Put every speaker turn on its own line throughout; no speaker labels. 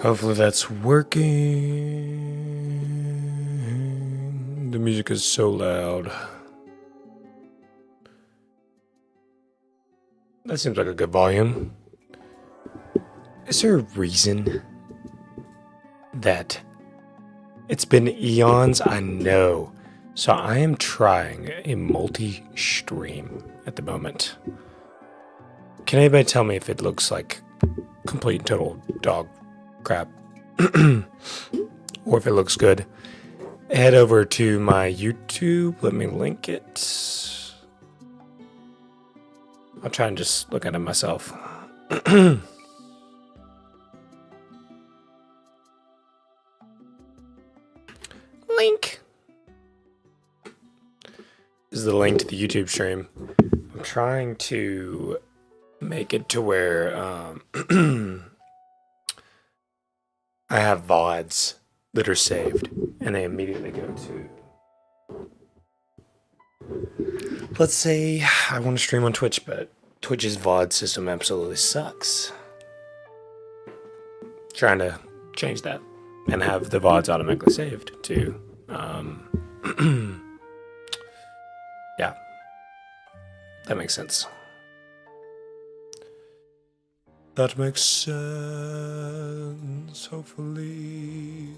Hopefully that's working. The music is so loud. That seems like a good volume. Is there a reason that it's been eons? I know. So I am trying a multi-stream at the moment. Can anybody tell me if it looks like complete and total dog crap or if it looks good? Head over to my YouTube. Let me link it. I'll try and just look at it myself. Link. This is the link to the YouTube stream. I'm trying to make it to where I have VODs that are saved and they immediately go to, let's say I want to stream on Twitch, but Twitch's VOD system absolutely sucks. Trying to change that and have the VODs automatically saved to, yeah, that makes sense. That makes sense, hopefully.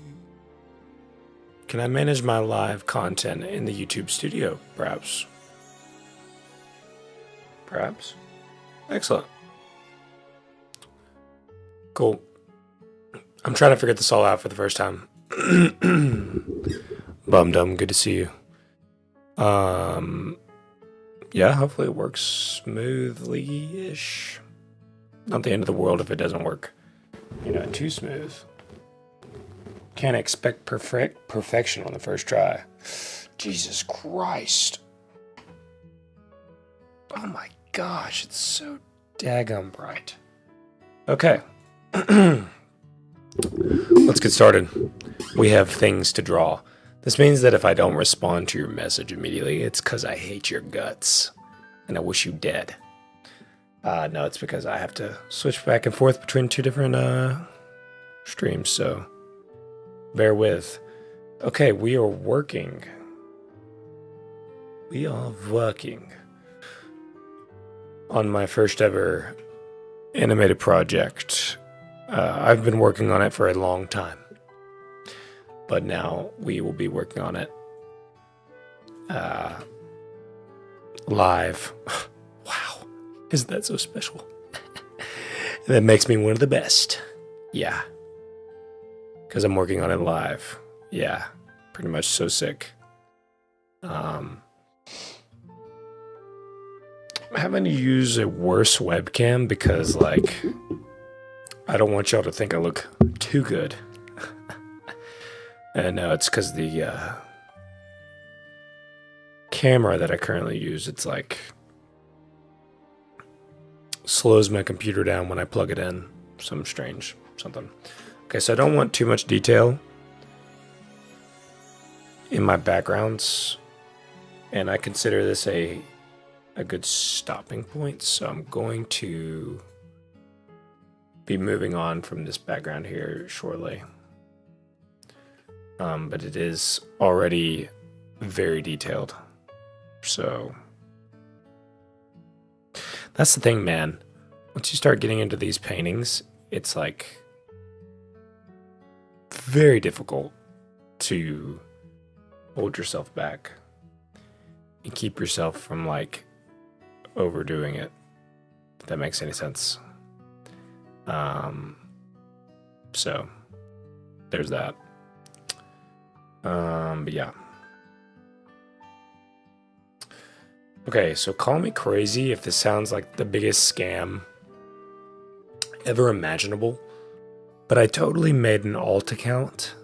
Can I manage my live content in the YouTube studio, perhaps? Perhaps? Excellent. Cool. I'm trying to figure this all out for the first time. Bum-dum, good to see you. Yeah, hopefully it works smoothly-ish. Not the end of the world if it doesn't work, too smooth. Can't expect perfection on the first try. Jesus Christ. Oh my gosh, it's so daggum bright. Okay. Let's get started. We have things to draw. This means that if I don't respond to your message immediately, it's because I hate your guts and I wish you dead. No, it's because I have to switch back and forth between two different streams, so bear with. Okay, we are working. We are working on my first ever animated project. I've been working on it for a long time, but now we will be working on it live. Wow. Isn't that so special? That makes me one of the best. Yeah. Because I'm working on it live. Yeah. Pretty much so sick. having to use a worse webcam because, like, I don't want y'all to think I look too good. And it's because the camera that I currently use, it's like slows my computer down when I plug it in. Some strange something. Okay, so I don't want too much detail in my backgrounds, and I consider this a good stopping point, so I'm going to be moving on from this background here shortly. But it is already very detailed, so that's the thing, man. Once you start getting into these paintings, it's like very difficult to hold yourself back and keep yourself from like overdoing it, if that makes any sense. So there's that. But yeah. Okay, so call me crazy if this sounds like the biggest scam ever imaginable, but I totally made an alt account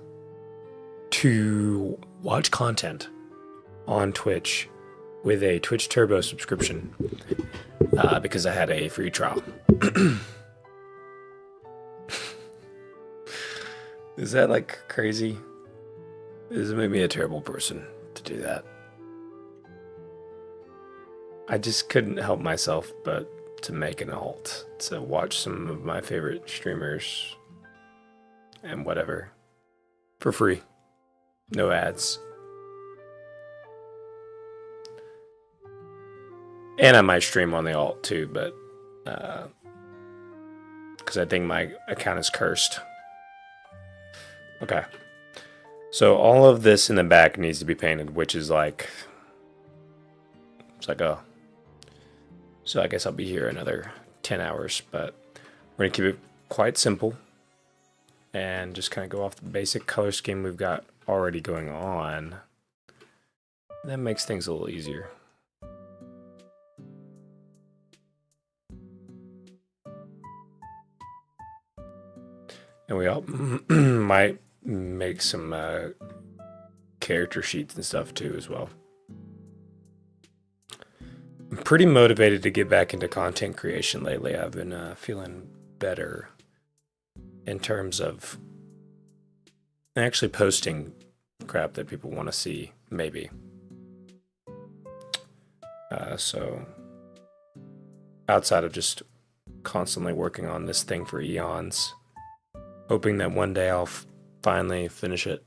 to watch content on Twitch with a Twitch Turbo subscription because I had a free trial. Is that like crazy? This made me a terrible person to do that. I just couldn't help myself but to make an alt to watch some of my favorite streamers and whatever for free. No ads. And I might stream on the alt too, but because I think my account is cursed. Okay. So all of this in the back needs to be painted, which is like, it's like, oh. So I guess I'll be here another 10 hours, but we're going to keep it quite simple and just kind of go off the basic color scheme we've got already going on. That makes things a little easier. And we all might make some character sheets and stuff too as well. I'm pretty motivated to get back into content creation lately. I've been feeling better in terms of actually posting crap that people want to see, maybe. So outside of just constantly working on this thing for eons, hoping that one day I'll finally finish it.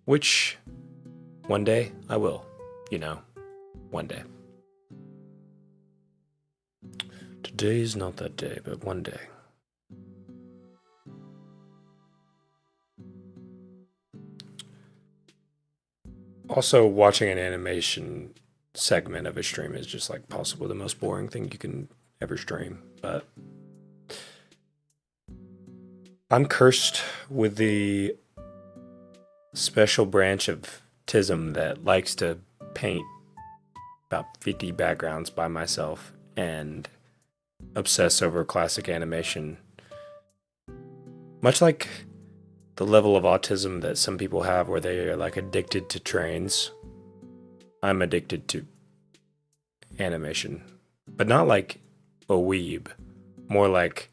Which one day I will, one day. Today is not that day, but one day. Also, watching an animation segment of a stream is just like possibly the most boring thing you can ever stream, but I'm cursed with the special branch of Tism that likes to paint about 50 backgrounds by myself and obsess over classic animation. Much like the level of autism that some people have where they are like addicted to trains, I'm addicted to animation. But not like a weeb. More like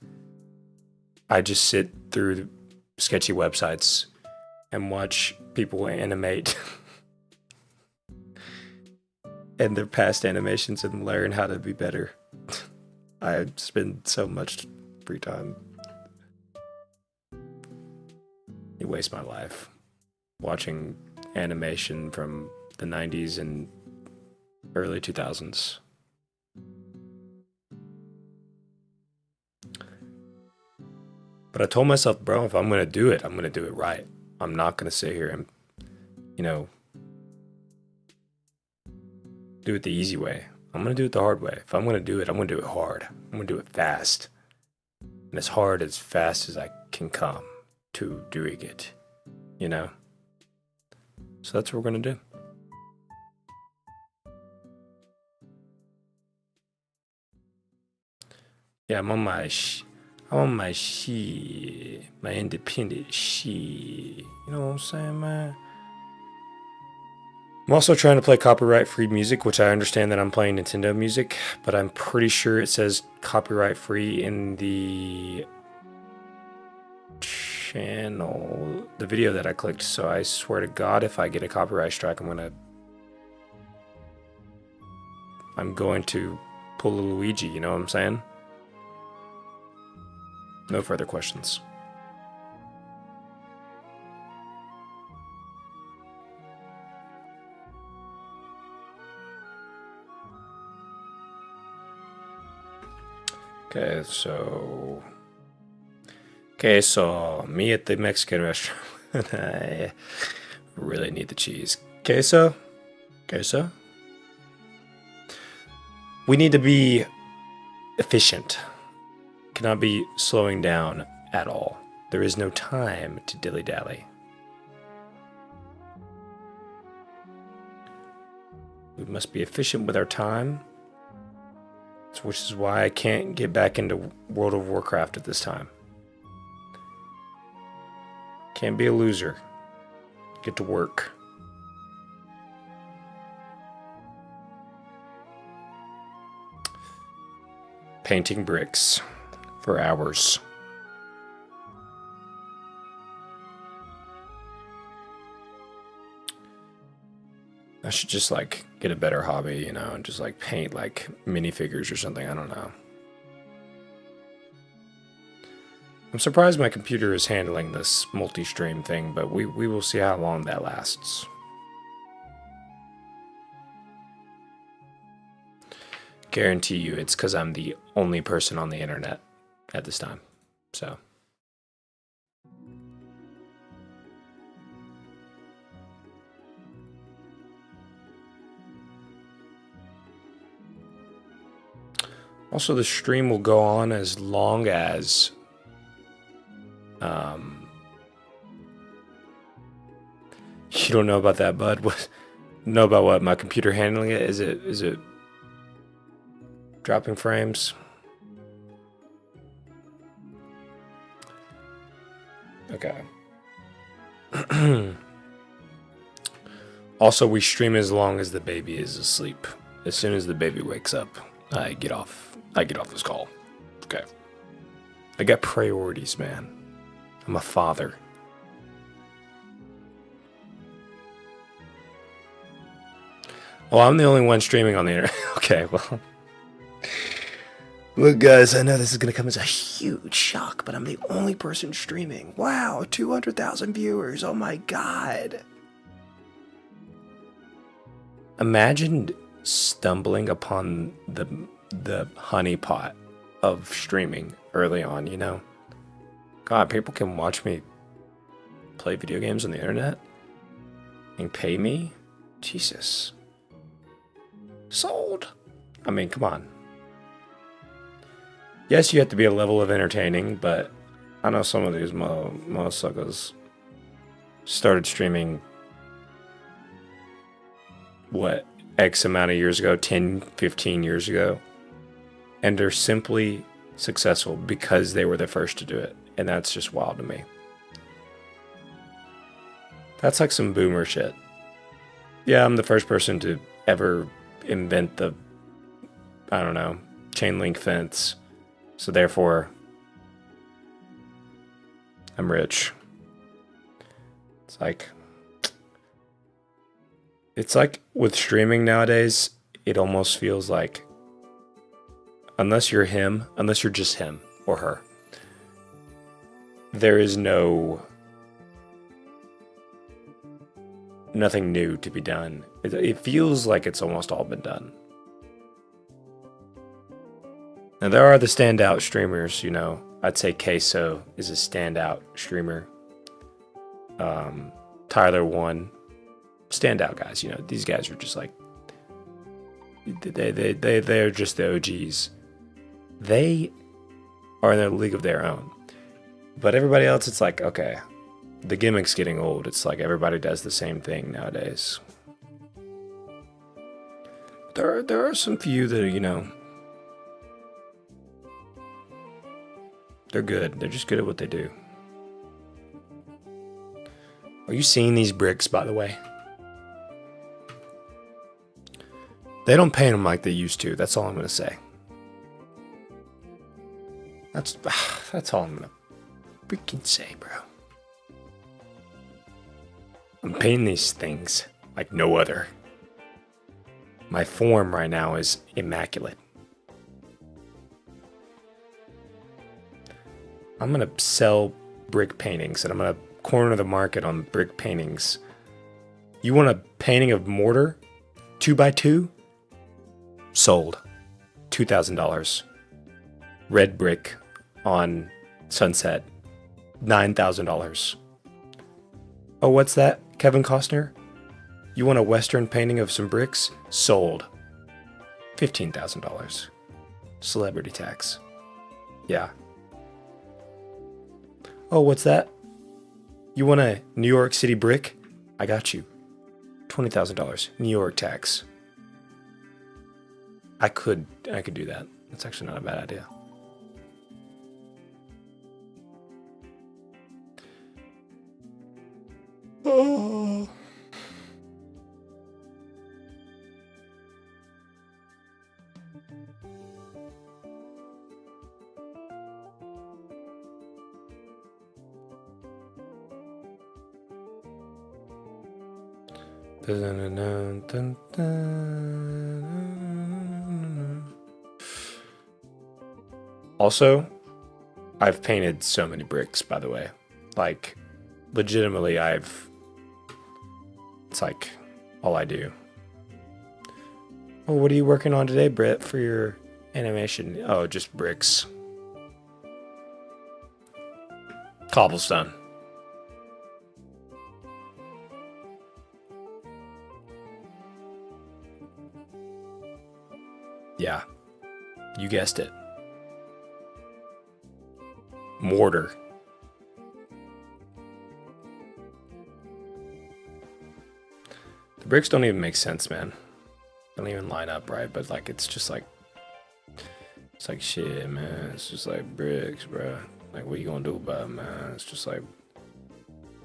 I just sit through sketchy websites and watch people animate and their past animations and learn how to be better. I spend so much free time. You waste my life watching animation from the 90s and early 2000s. But I told myself, bro, if I'm going to do it, I'm going to do it right. I'm not going to sit here and, do it the easy way. I'm going to do it the hard way. If I'm going to do it, I'm going to do it hard. I'm going to do it fast. And as hard, as fast as I can come to doing it, So So that's what we're going to do. Yeah, I'm on my shit, my independent shit. You know what I'm saying, man? I'm also trying to play copyright-free music, which I understand that I'm playing Nintendo music, but I'm pretty sure it says copyright-free in the channel, the video that I clicked. So I swear to God, if I get a copyright strike, I'm going to pull a Luigi. You know what I'm saying? No further questions. Okay, so me at the Mexican restaurant. I really need the cheese. Queso? We need to be efficient. Cannot be slowing down at all. There is no time to dilly-dally. We must be efficient with our time, which is why I can't get back into World of Warcraft at this time. Can't be a loser. Get to work. Painting bricks for hours. I should just like get a better hobby, you know, and just like paint like minifigures or something. I don't know. I'm surprised my computer is handling this multi-stream thing, but we will see how long that lasts. Guarantee you it's because I'm the only person on the internet at this time. So. Also, the stream will go on as long as you don't know about that, bud. What? Know about what? My computer handling it? Is it dropping frames? Okay. Also, we stream as long as the baby is asleep. As soon as the baby wakes up, I get off this call. Okay. I got priorities, man. I'm a father. Well, I'm the only one streaming on the internet. Okay, well. Look, guys, I know this is going to come as a huge shock, but I'm the only person streaming. Wow, 200,000 viewers. Oh my God. Imagine stumbling upon the honeypot of streaming early on, you know? God, people can watch me play video games on the internet and pay me? Jesus. Sold. I mean, come on. Yes, you have to be a level of entertaining, but I know some of these motherfuckers started streaming, what, X amount of years ago, 10, 15 years ago, and they're simply successful because they were the first to do it, and that's just wild to me. That's like some boomer shit. Yeah, I'm the first person to ever invent the, I don't know, chain link fence. So therefore, I'm rich. It's like with streaming nowadays, it almost feels like unless you're just him or her, there is nothing new to be done. It feels like it's almost all been done. Now, there are the standout streamers, you know. I'd say Queso is a standout streamer. Tyler One, standout guys, you know. These guys are just like, they're just the OGs. They are in a league of their own. But everybody else, it's like, okay, The gimmick's getting old. It's like everybody does the same thing nowadays. There are some few that are, they're good. They're just good at what they do. Are you seeing these bricks, by the way? They don't paint them like they used to. That's all I'm going to say. That's all I'm going to freaking say, bro. I'm painting these things like no other. My form right now is immaculate. I'm going to sell brick paintings, and I'm going to corner the market on brick paintings. You want a painting of mortar? 2x2? Sold. $2,000. Red brick on Sunset. $9,000. Oh, what's that, Kevin Costner? You want a Western painting of some bricks? Sold. $15,000. Celebrity tax. Yeah. Oh, what's that? You want a New York City brick? I got you. $20,000. New York tax. I could do that. That's actually not a bad idea. Oh. Also, I've painted so many bricks, by the way. Like, legitimately, it's like all I do. Oh, what are you working on today, Britt, for your animation? Oh, just bricks. Cobblestone. Yeah, you guessed it. Mortar. The bricks don't even make sense, man. Don't even line up right, but like it's just like it's like shit, man. It's just like bricks, bro. Like what you gonna do about it, man? It's just like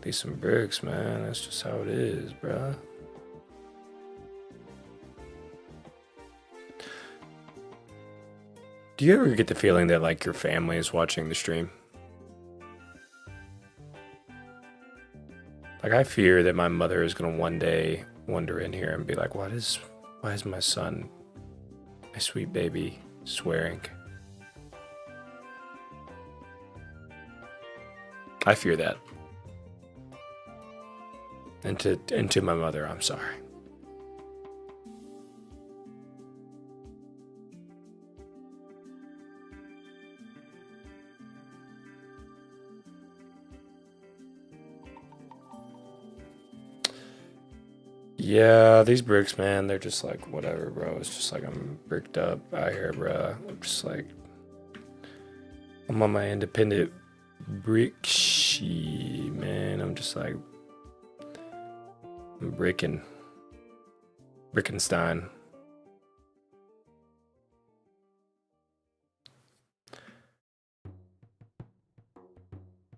these some bricks, man. That's just how it is, bro. Do you ever get the feeling that like your family is watching the stream? Like I fear that my mother is gonna one day wander in here and be like, why is my son, my sweet baby, swearing? I fear that. And to my mother, I'm sorry. Yeah, these bricks, man, they're just like, whatever, bro. It's just like I'm bricked up out here, bro. I'm just like, I'm on my independent brick sheet, man. I'm just like, I'm Brickenstein.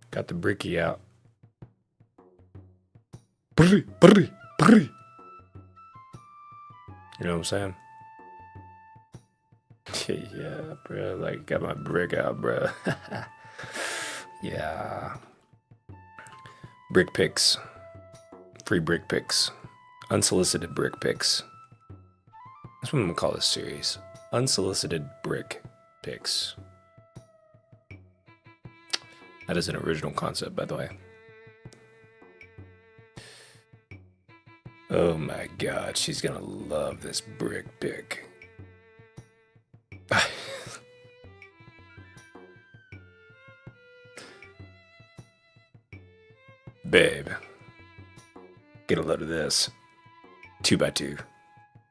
Got the bricky out. Brr, brr, brr. You know what I'm saying? Yeah, bro. Like, got my brick out, bro. Yeah. Brick pics. Free brick pics. Unsolicited brick pics. That's what I'm gonna call this series. Unsolicited brick pics. That is an original concept, by the way. Oh my god, she's gonna love this brick pic. Babe, get a load of this. 2x2.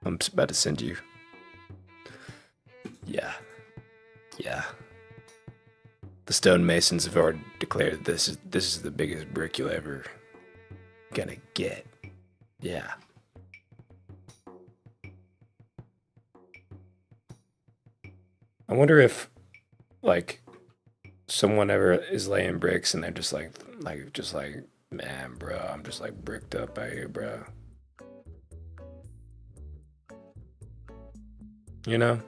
I'm about to send you. Yeah. The stonemasons have already declared this is the biggest brick you'll ever gonna get. Yeah. I wonder if, like, someone ever is laying bricks and they're just like, man, bro, I'm just like bricked up out here, bro. You know?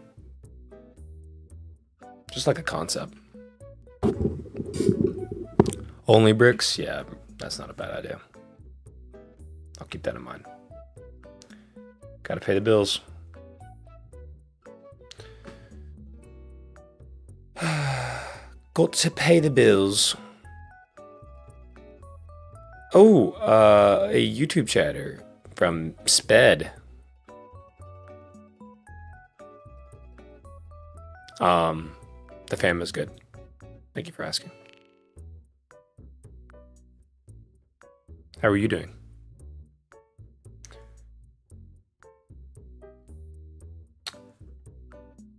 Just like a concept. Only bricks? Yeah, that's not a bad idea. I'll keep that in mind. Gotta pay the bills. Got to pay the bills. Oh, a YouTube chatter from Sped. The fam is good. Thank you for asking. How are you doing?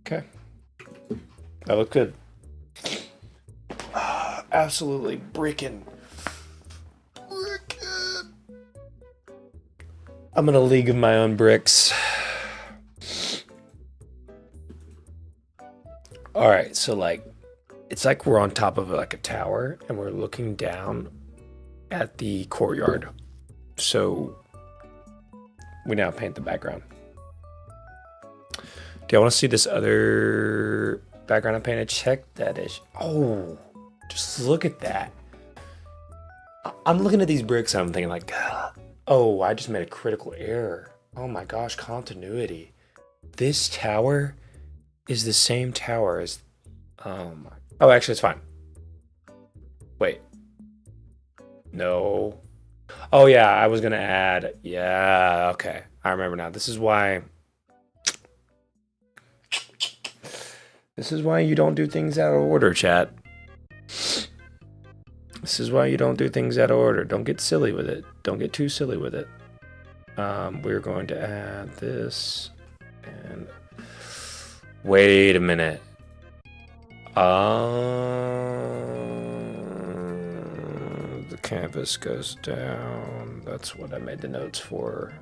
Okay. That looked good. Absolutely bricking. I'm in a league of my own bricks. All right, so like, it's like we're on top of like a tower and we're looking down at the courtyard. So we now paint the background. Do you want to see this other background I painted? Check that ish. Oh, just look at that. I'm looking at these bricks and I'm thinking like, oh, I just made a critical error. Oh my gosh, continuity. This tower is the same tower as, oh, actually it's fine. Wait. No. Oh yeah, I was gonna add, yeah, okay. I remember now. This is why you don't do things out of order, chat. This is why you don't do things out of order. Don't get silly with it. Don't get too silly with it. We're going to add this and wait a minute. The canvas goes down. That's what I made the notes for.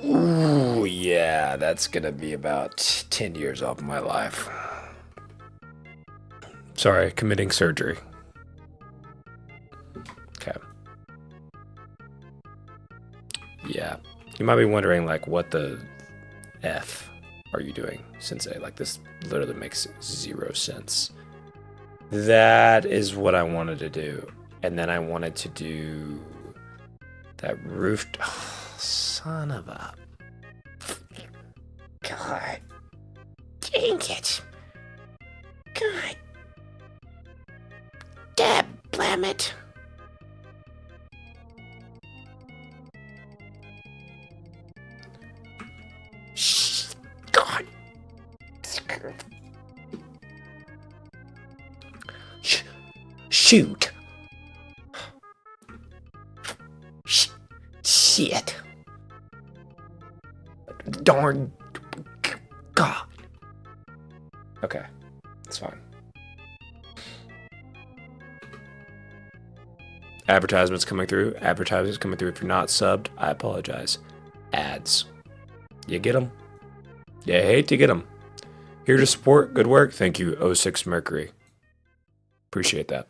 Ooh, yeah, that's gonna be about 10 years off my life. Sorry, committing surgery. Okay. Yeah. You might be wondering, like, what the F are you doing, Sensei? Like, this literally makes 0 sense. That is what I wanted to do. And then I wanted to do that roof. Oh, son of a... God. Dang it. God. Damn it. God. Shoot. Shit. Darn. God. Okay. It's fine. Advertisements coming through. Advertisements coming through. If you're not subbed, I apologize. Ads. You get them? You hate to get them. Here to support. Good work. Thank you, 06 Mercury. Appreciate that.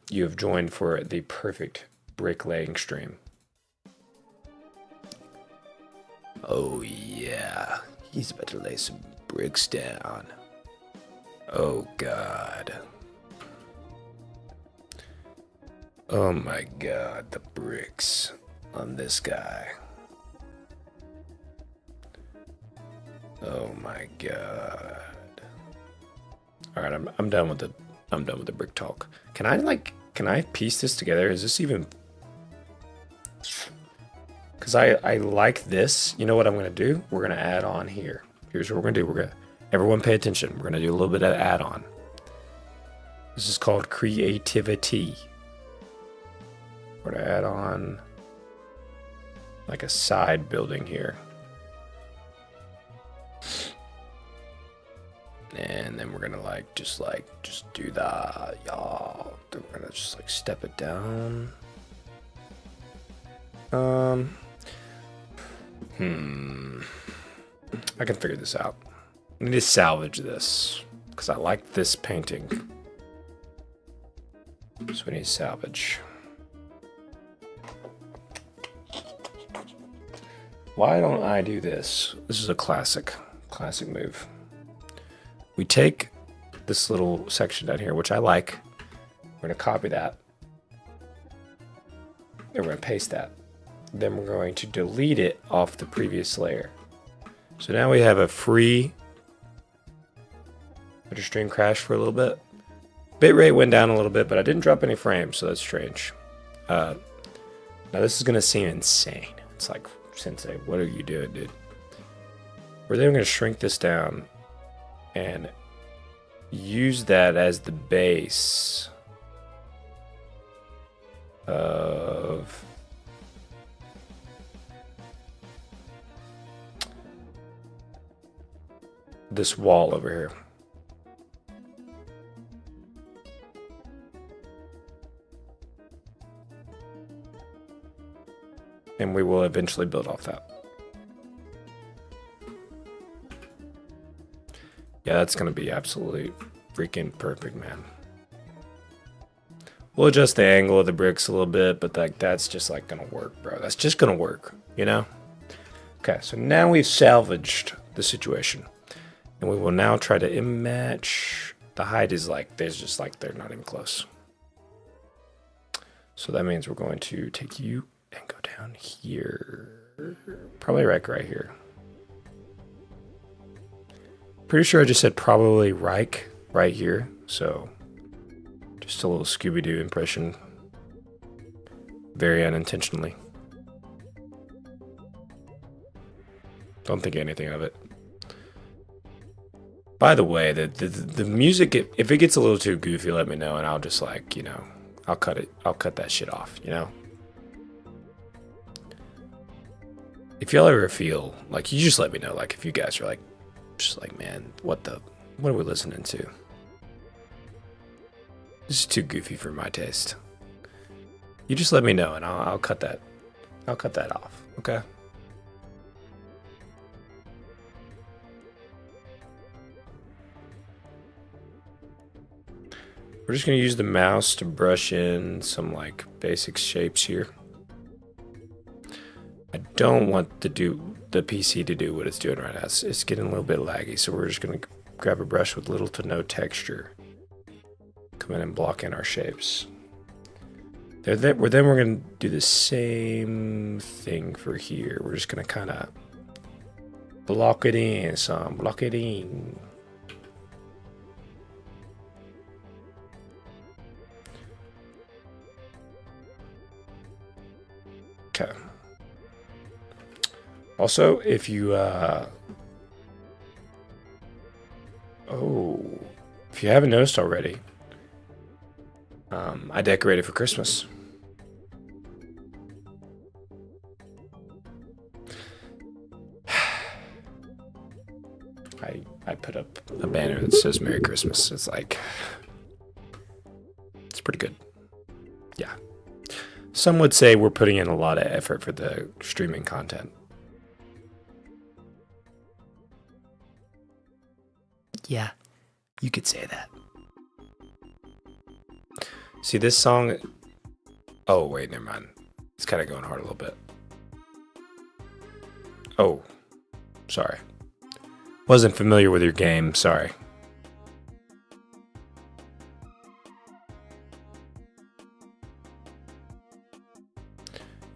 You have joined for the perfect bricklaying stream. Oh yeah. He's about to lay some bricks down. Oh God. Oh my God, the bricks on this guy. Oh my God. All right, I'm done with the brick talk. Can I piece this together? Is this even? Because I like this. You know what I'm gonna do? We're gonna add on here. Here's what we're gonna do. Everyone pay attention. We're gonna do a little bit of add on. This is called creativity. We're gonna add on like a side building here. just do that, y'all. We're gonna just like step it down. I can figure this out. I need to salvage this because I like this painting. So we need to salvage. Why don't I do this? This is a classic move. We take this little section down here, which I like. We're gonna copy that. And we're gonna paste that. Then we're going to delete it off the previous layer. So now we have a free stream crash for a little bit. Bitrate went down a little bit, but I didn't drop any frames, so that's strange. Now this is gonna seem insane. It's like, Sensei, what are you doing, dude? We're then gonna shrink this down and use that as the base of this wall over here. And we will eventually build off that. Yeah, that's gonna be absolutely freaking perfect, man. We'll adjust the angle of the bricks a little bit, but like that's just like gonna work, bro. That's just gonna work, you know? Okay, so now we've salvaged the situation. And we will now try to match. The height is like, there's just like, they're not even close. So that means we're going to take you and go down here. Probably right here. Pretty sure I just said probably right here. So just a little Scooby-Doo impression. Very unintentionally. Don't think anything of it. By the way, the music, if it gets a little too goofy, let me know, and I'll just like, you know, I'll cut it. I'll cut that shit off, you know? If y'all ever feel, like, you just let me know, like, if you guys are like, just like, man, what are we listening to? This is too goofy for my taste. You just let me know, and I'll cut that. I'll cut that off, okay? We're just going to use the mouse to brush in some like basic shapes here. I don't want the PC to do what it's doing right now. It's getting a little bit laggy, so we're just going to grab a brush with little to no texture. Come in and block in our shapes. Then we're going to do the same thing for here. We're just going to kind of block it in some, block it in. Okay. Also, if you if you haven't noticed already, I decorated for Christmas. I put up a banner that says Merry Christmas. It's like, it's pretty good. Yeah. Some would say we're putting in a lot of effort for the streaming content. Yeah, you could say that. See this song? Oh, wait, never mind. It's kind of going hard a little bit. Oh, sorry. Wasn't familiar with your game, sorry.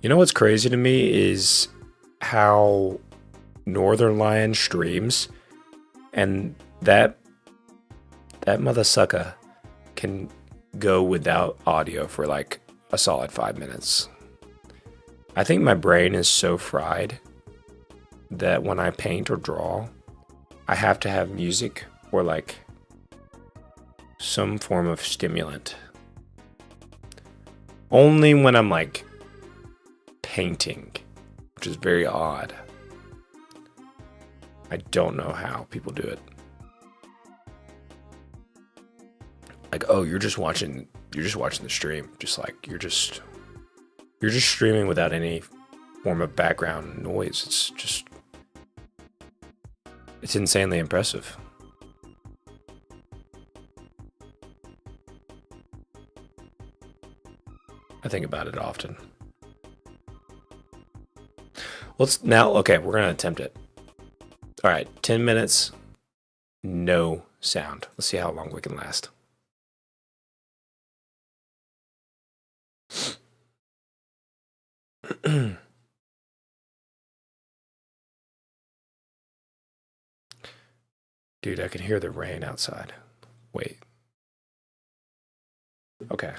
You know what's crazy to me is how Northern Lion streams, and that mother sucker can go without audio for like a solid 5 minutes. I think my brain is so fried that when I paint or draw, I have to have music or like some form of stimulant. Only when I'm like painting, which is very odd. I don't know how people do it. like, oh, you're just watching the stream, just like you're just streaming without any form of background noise. It's insanely impressive. I think about it often. Okay, we're gonna attempt it. All right, 10 minutes, no sound. Let's see how long we can last. Dude, I can hear the rain outside. Wait. Okay.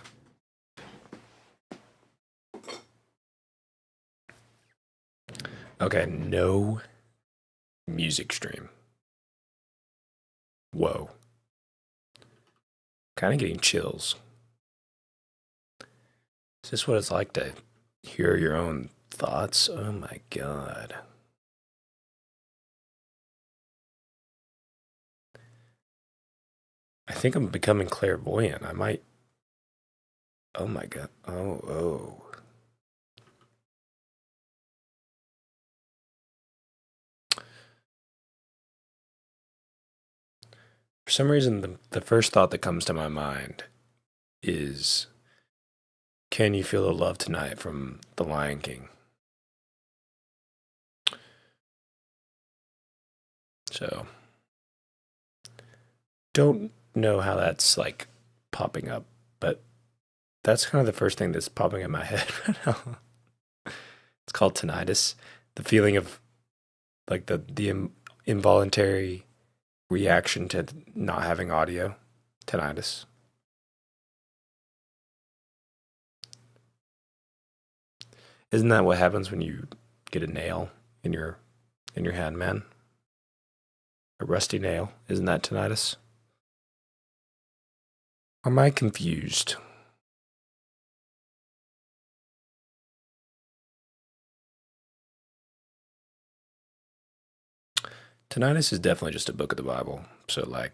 Okay, no music stream. Whoa. Kind of getting chills. Is this what it's like to hear your own thoughts? Oh my god. I think I'm becoming clairvoyant. I might. Oh my god. Oh. For some reason, the first thought that comes to my mind is, can you feel the love tonight from The Lion King? So, don't know how that's like popping up, but that's kind of the first thing that's popping in my head right now. It's called tinnitus. The feeling of like the involuntary reaction to not having audio. Tinnitus. Isn't that what happens when you get a nail in your hand, man? A rusty nail. Isn't that tinnitus? Or am I confused? Tinnitus is definitely just a book of the Bible. So, like,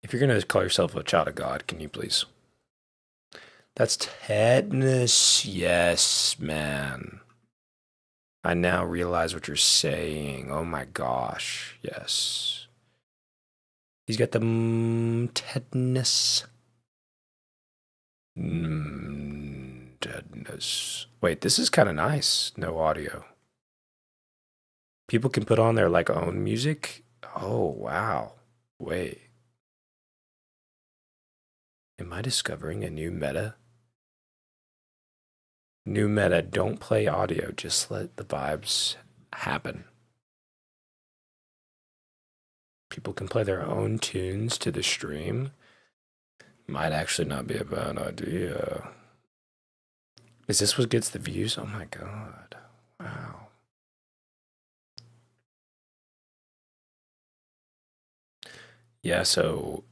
if you're going to call yourself a child of God, can you please? That's tetanus. Yes, man. I now realize what you're saying. Oh my gosh. Yes. He's got the tetanus. Tetanus. Wait, this is kind of nice. No audio. People can put on their like own music. Oh, wow. Wait. Am I discovering a new meta? New meta, don't play audio, just let the vibes happen. People can play their own tunes to the stream. Might actually not be a bad idea. Is this what gets the views? Oh my god. Wow. Yeah, so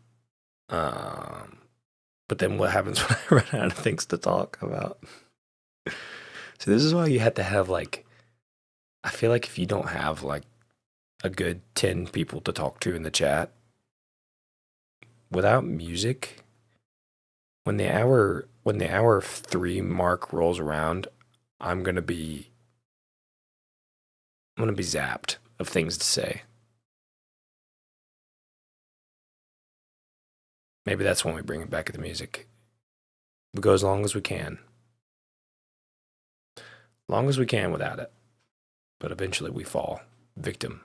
but then what happens when I run out of things to talk about? So this is why you have to have like, I feel like if you don't have like a good 10 people to talk to in the chat, without music, when the hour 3 mark rolls around, I'm gonna be zapped of things to say. Maybe that's when we bring it back to the music. We go as long as we can. Long as we can without it. But eventually we fall victim.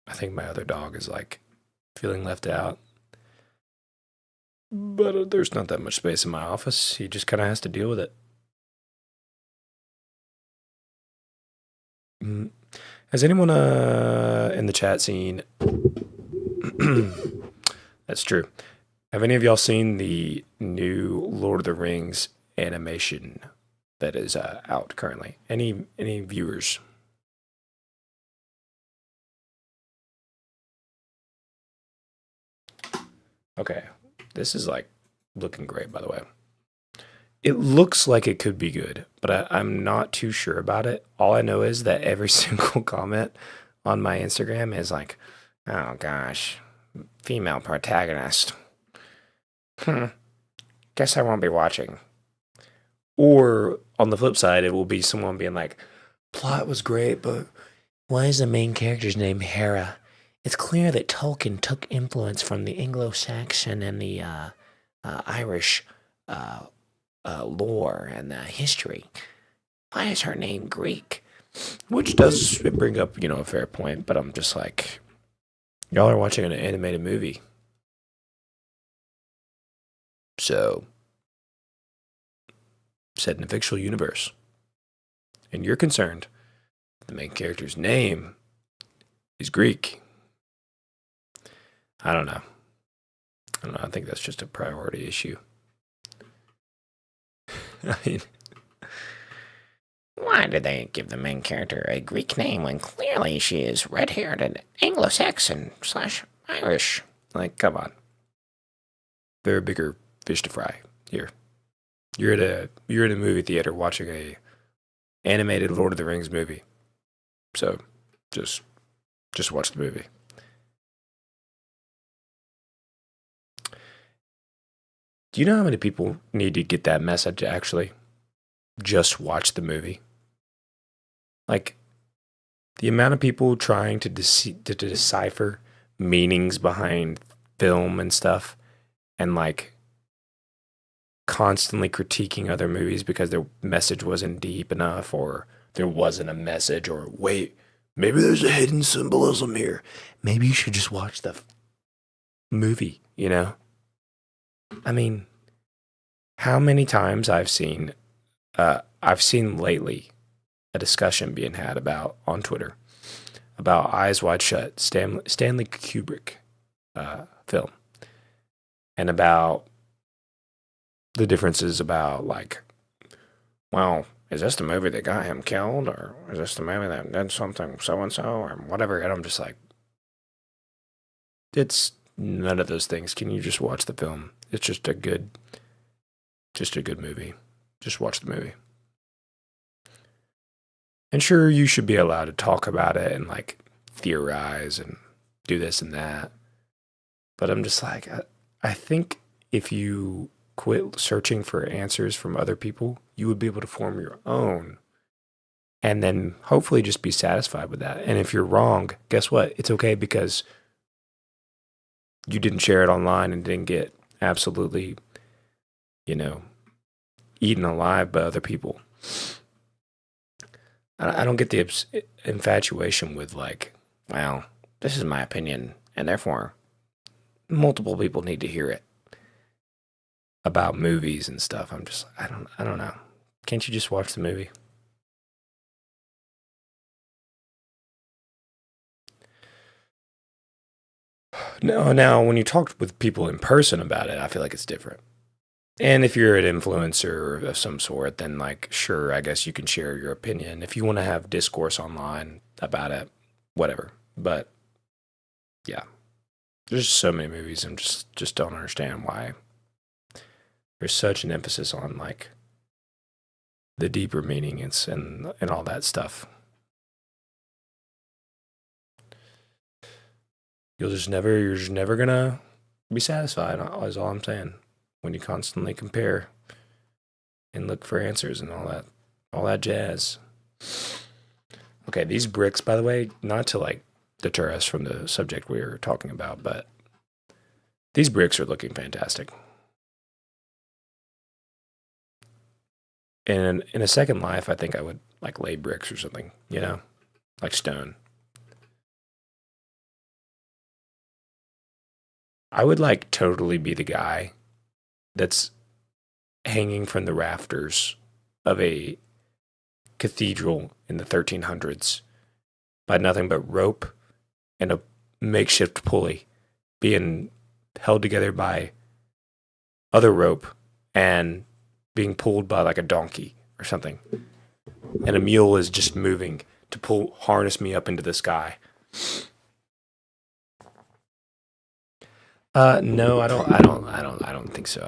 I think my other dog is like feeling left out. But there's not that much space in my office. He just kind of has to deal with it. Has anyone in the chat seen... That's true. Have any of y'all seen the new Lord of the Rings animation that is out currently? Any viewers? Okay, this is like looking great, by the way. It looks like it could be good, but I'm not too sure about it. All I know is that every single comment on my Instagram is like, oh gosh, female protagonist. Hmm. Guess I won't be watching. Or on the flip side, it will be someone being like, plot was great, but why is the main character's name Hera? It's clear that Tolkien took influence from the Anglo-Saxon and the Irish uh, lore and history. Why is her name Greek? Which does bring up, a fair point, but I'm just like, y'all are watching an animated movie. So, set in a fictional universe. And you're concerned the main character's name is Greek. I don't know. I think that's just a priority issue. I mean, why did they give the main character a Greek name when clearly she is red-haired and Anglo-Saxon/Irish? Like, come on. There are bigger fish to fry here. You're in a movie theater watching a animated Lord of the Rings movie. So, just watch the movie. Do you know how many people need to get that message, actually? Just watch the movie. Like, the amount of people trying to decipher meanings behind film and stuff, and like constantly critiquing other movies because their message wasn't deep enough, or there wasn't a message, or wait, maybe there's a hidden symbolism here. Maybe you should just watch the movie, I mean, how many times I've seen lately a discussion being had about on Twitter about Eyes Wide Shut, Stanley Kubrick film, and about the differences about like, well, is this the movie that got him killed, or is this the movie that did something so and so, or whatever? And I'm just like, it's none of those things. Can you just watch the film? It's just a good movie. Just watch the movie. And sure, you should be allowed to talk about it and like theorize and do this and that. But I'm just like, I think if you quit searching for answers from other people, you would be able to form your own and then hopefully just be satisfied with that. And if you're wrong, guess what? It's okay, because you didn't share it online and didn't get absolutely, eaten alive by other people. I don't get the infatuation with like, well, this is my opinion, and therefore multiple people need to hear it about movies and stuff. I'm just, I don't know. Can't you just watch the movie? No, now when you talk with people in person about it, I feel like it's different. And if you're an influencer of some sort, then like, sure, I guess you can share your opinion. If you want to have discourse online about it, whatever. But yeah, there's so many movies and just don't understand why there's such an emphasis on like the deeper meanings and all that stuff. You're just never gonna be satisfied, is all I'm saying, when you constantly compare and look for answers and all that jazz. Okay, these bricks, by the way, not to like deter us from the subject we were talking about, but these bricks are looking fantastic. And in a second life, I think I would like lay bricks or something, like stone. I would like totally be the guy that's hanging from the rafters of a cathedral in the 1300s by nothing but rope and a makeshift pulley being held together by other rope and being pulled by like a donkey or something. And a mule is just moving to harness me up into the sky. No, I don't think so.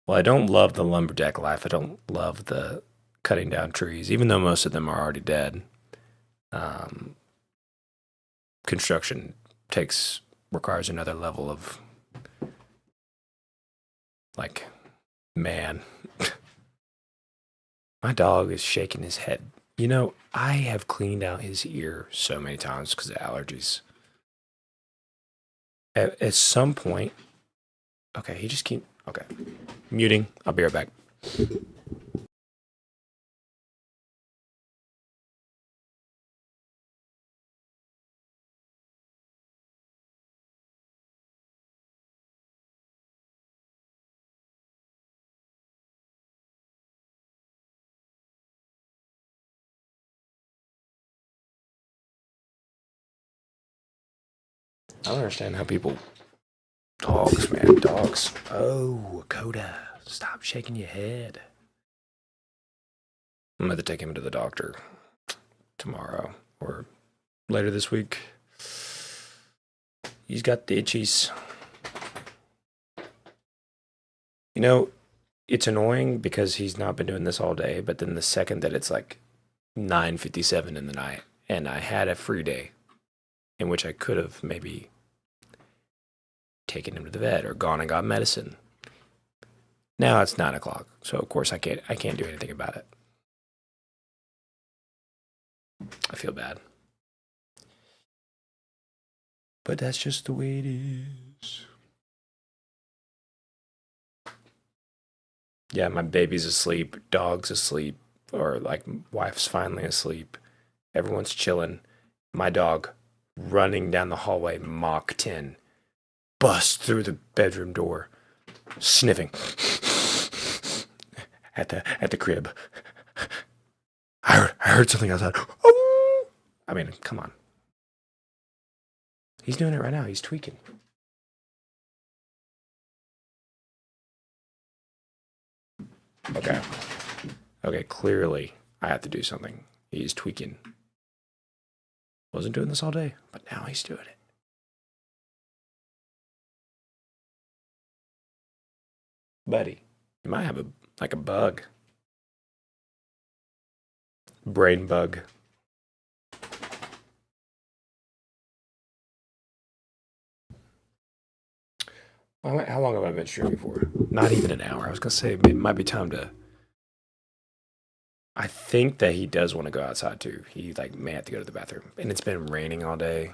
I don't love the lumberjack life. I don't love the cutting down trees, even though most of them are already dead. construction requires another level of, like, man. My dog is shaking his head. You know, I have cleaned out his ear so many times because of allergies. At some point, okay, he just keep, okay, muting. I'll be right back. I don't understand how people, dogs, man, dogs. Oh, Coda, stop shaking your head. I'm going to take him to the doctor tomorrow or later this week. He's got the itchies. You know, it's annoying because he's not been doing this all day, but then the second that it's like 9:57 in the night and I had a free day in which I could have maybe taken him to the vet or gone and got medicine. Now it's 9 o'clock, so of course I can't do anything about it. I feel bad. But that's just the way it is. Yeah, my baby's asleep, dog's asleep, or like wife's finally asleep. Everyone's chilling. My dog running down the hallway, Mach 10, busts through the bedroom door, sniffing at the crib. I heard something outside. Oh! I mean, come on. He's doing it right now. He's tweaking. Okay. Okay, clearly I have to do something. He's tweaking. Wasn't doing this all day, but now he's doing it. Buddy, you might have a bug. Brain bug. How long have I been streaming for? Not even an hour. I was gonna say it might be time to. I think that he does want to go outside too. He like may have to go to the bathroom, and it's been raining all day.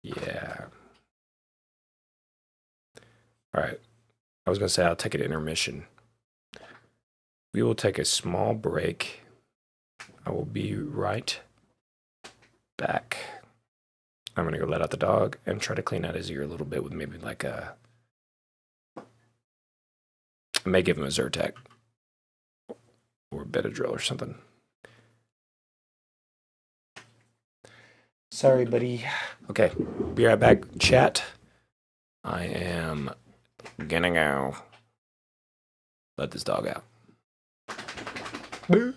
Yeah. All right. I was gonna say I'll take an intermission. We will take a small break. I will be right back. I'm gonna go let out the dog and try to clean out his ear a little bit with maybe like a. I may give him a Zyrtec or Benadryl or something. Sorry, buddy. Okay, be right back. Chat. I am gonna go let this dog out. Boo.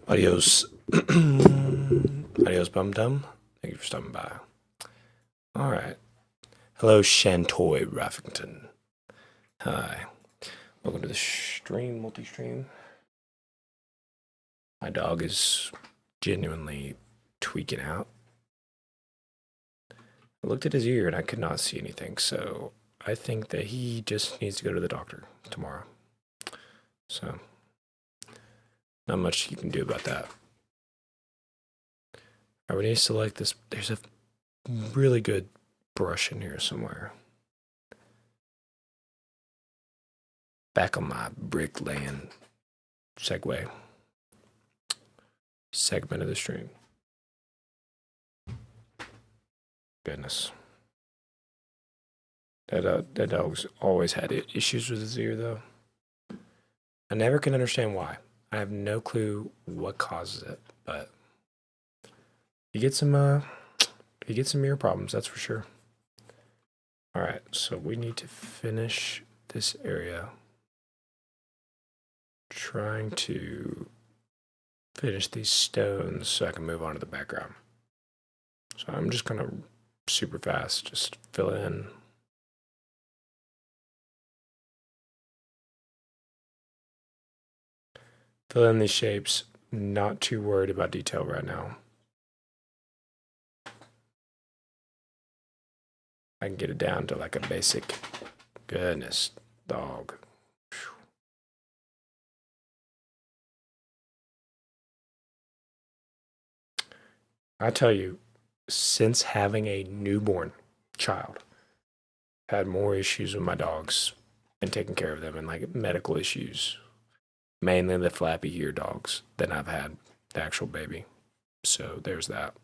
Adios. Adios, Bum Dum. Thank you for stopping by. All right. Hello, Shantoy Raffington. Hi. Welcome to the stream, multi-stream. My dog is genuinely tweaking out. I looked at his ear and I could not see anything, so I think that he just needs to go to the doctor tomorrow. So, not much you can do about that. I would need to select this. There's a really good brush in here somewhere. Back on my bricklaying segment of the stream. Goodness. That dog's always had issues with his ear, though. I never can understand why. I have no clue what causes it, but he gets some ear problems, that's for sure. All right, so we need to finish this area. Trying to finish these stones so I can move on to the background. So I'm just gonna super fast just fill in. Fill in these shapes. Not too worried about detail right now. I can get it down to like a basic. Goodness, dog. Whew. I tell you, since having a newborn child, had more issues with my dogs and taking care of them and like medical issues, mainly the flappy ear dogs, than I've had the actual baby. So there's that.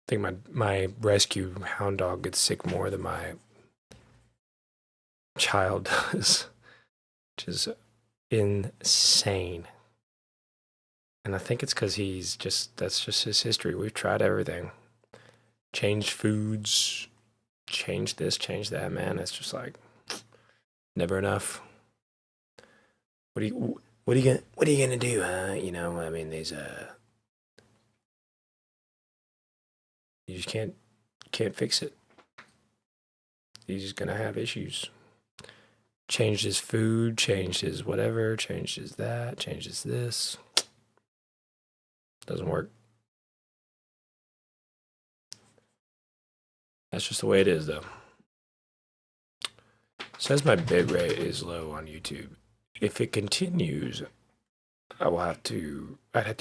I think my rescue hound dog gets sick more than my child does, which is insane. And I think it's because that's just his history. We've tried everything, changed foods, changed this, changed that, man. It's just like never enough. What are you gonna do, huh? You know, I mean, you just can't fix it. He's just gonna have issues. Changed his food, changed his whatever, changed his that, changed his this. Doesn't work. That's just the way it is, though. Says my bitrate is low on YouTube. If it continues, I'd have to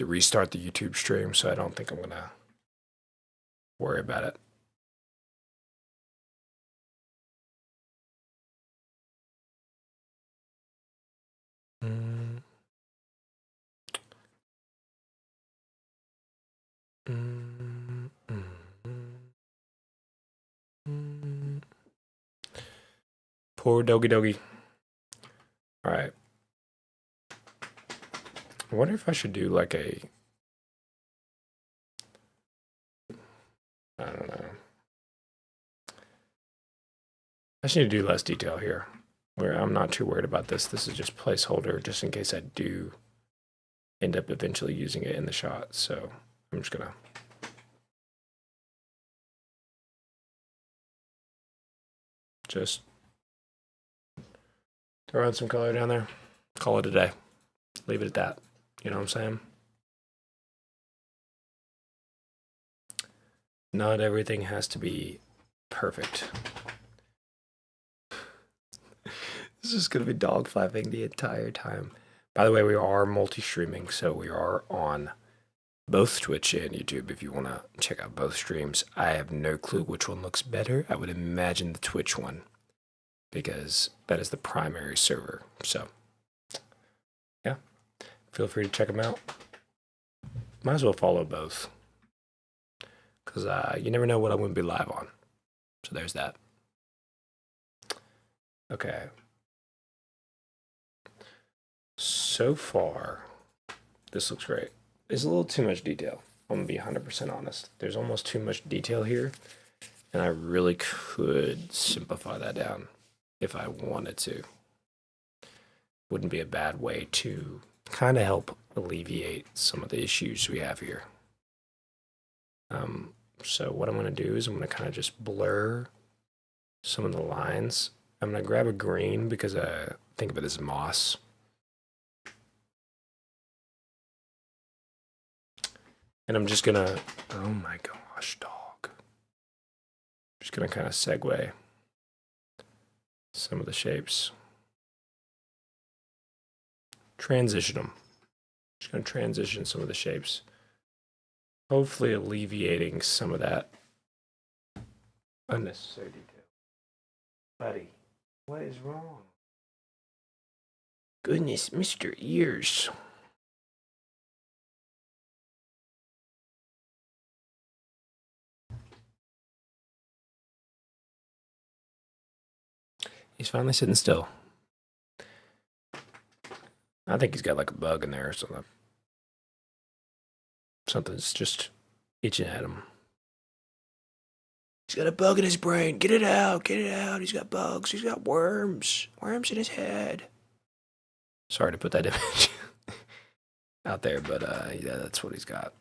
restart the YouTube stream, so I don't think I'm gonna worry about it. Mm. Mm, mm, mm. Poor doggy doggy. All right. I wonder if I should do like I don't know. I just need to do less detail here. Where I'm not too worried about this. This is just placeholder just in case I do end up eventually using it in the shot. So I'm just gonna just throw in some color down there. Call it a day. Leave it at that. You know what I'm saying? Not everything has to be perfect. This is going to be dog flapping the entire time. By the way, we are multi-streaming, so we are on both Twitch and YouTube if you want to check out both streams. I have no clue which one looks better. I would imagine the Twitch one because that is the primary server. So, yeah, feel free to check them out. Might as well follow both because you never know what I'm going to be live on. So there's that. Okay. So far, this looks great. There's a little too much detail. I'm gonna be 100% honest. There's almost too much detail here, and I really could simplify that down if I wanted to. Wouldn't be a bad way to kind of help alleviate some of the issues we have here. So what I'm gonna do is I'm gonna kind of just blur some of the lines. I'm gonna grab a green because I think of it as moss. And I'm just gonna, oh my gosh, dog. Just gonna kind of segue some of the shapes. Transition them. Just gonna transition some of the shapes. Hopefully alleviating some of that unnecessary detail. Buddy, what is wrong? Goodness, Mr. Ears. He's finally sitting still. I think he's got like a bug in there or something. Something's just itching at him. He's got a bug in his brain. Get it out. Get it out. He's got bugs. He's got worms. Worms in his head. Sorry to put that image out there, but yeah, that's what he's got.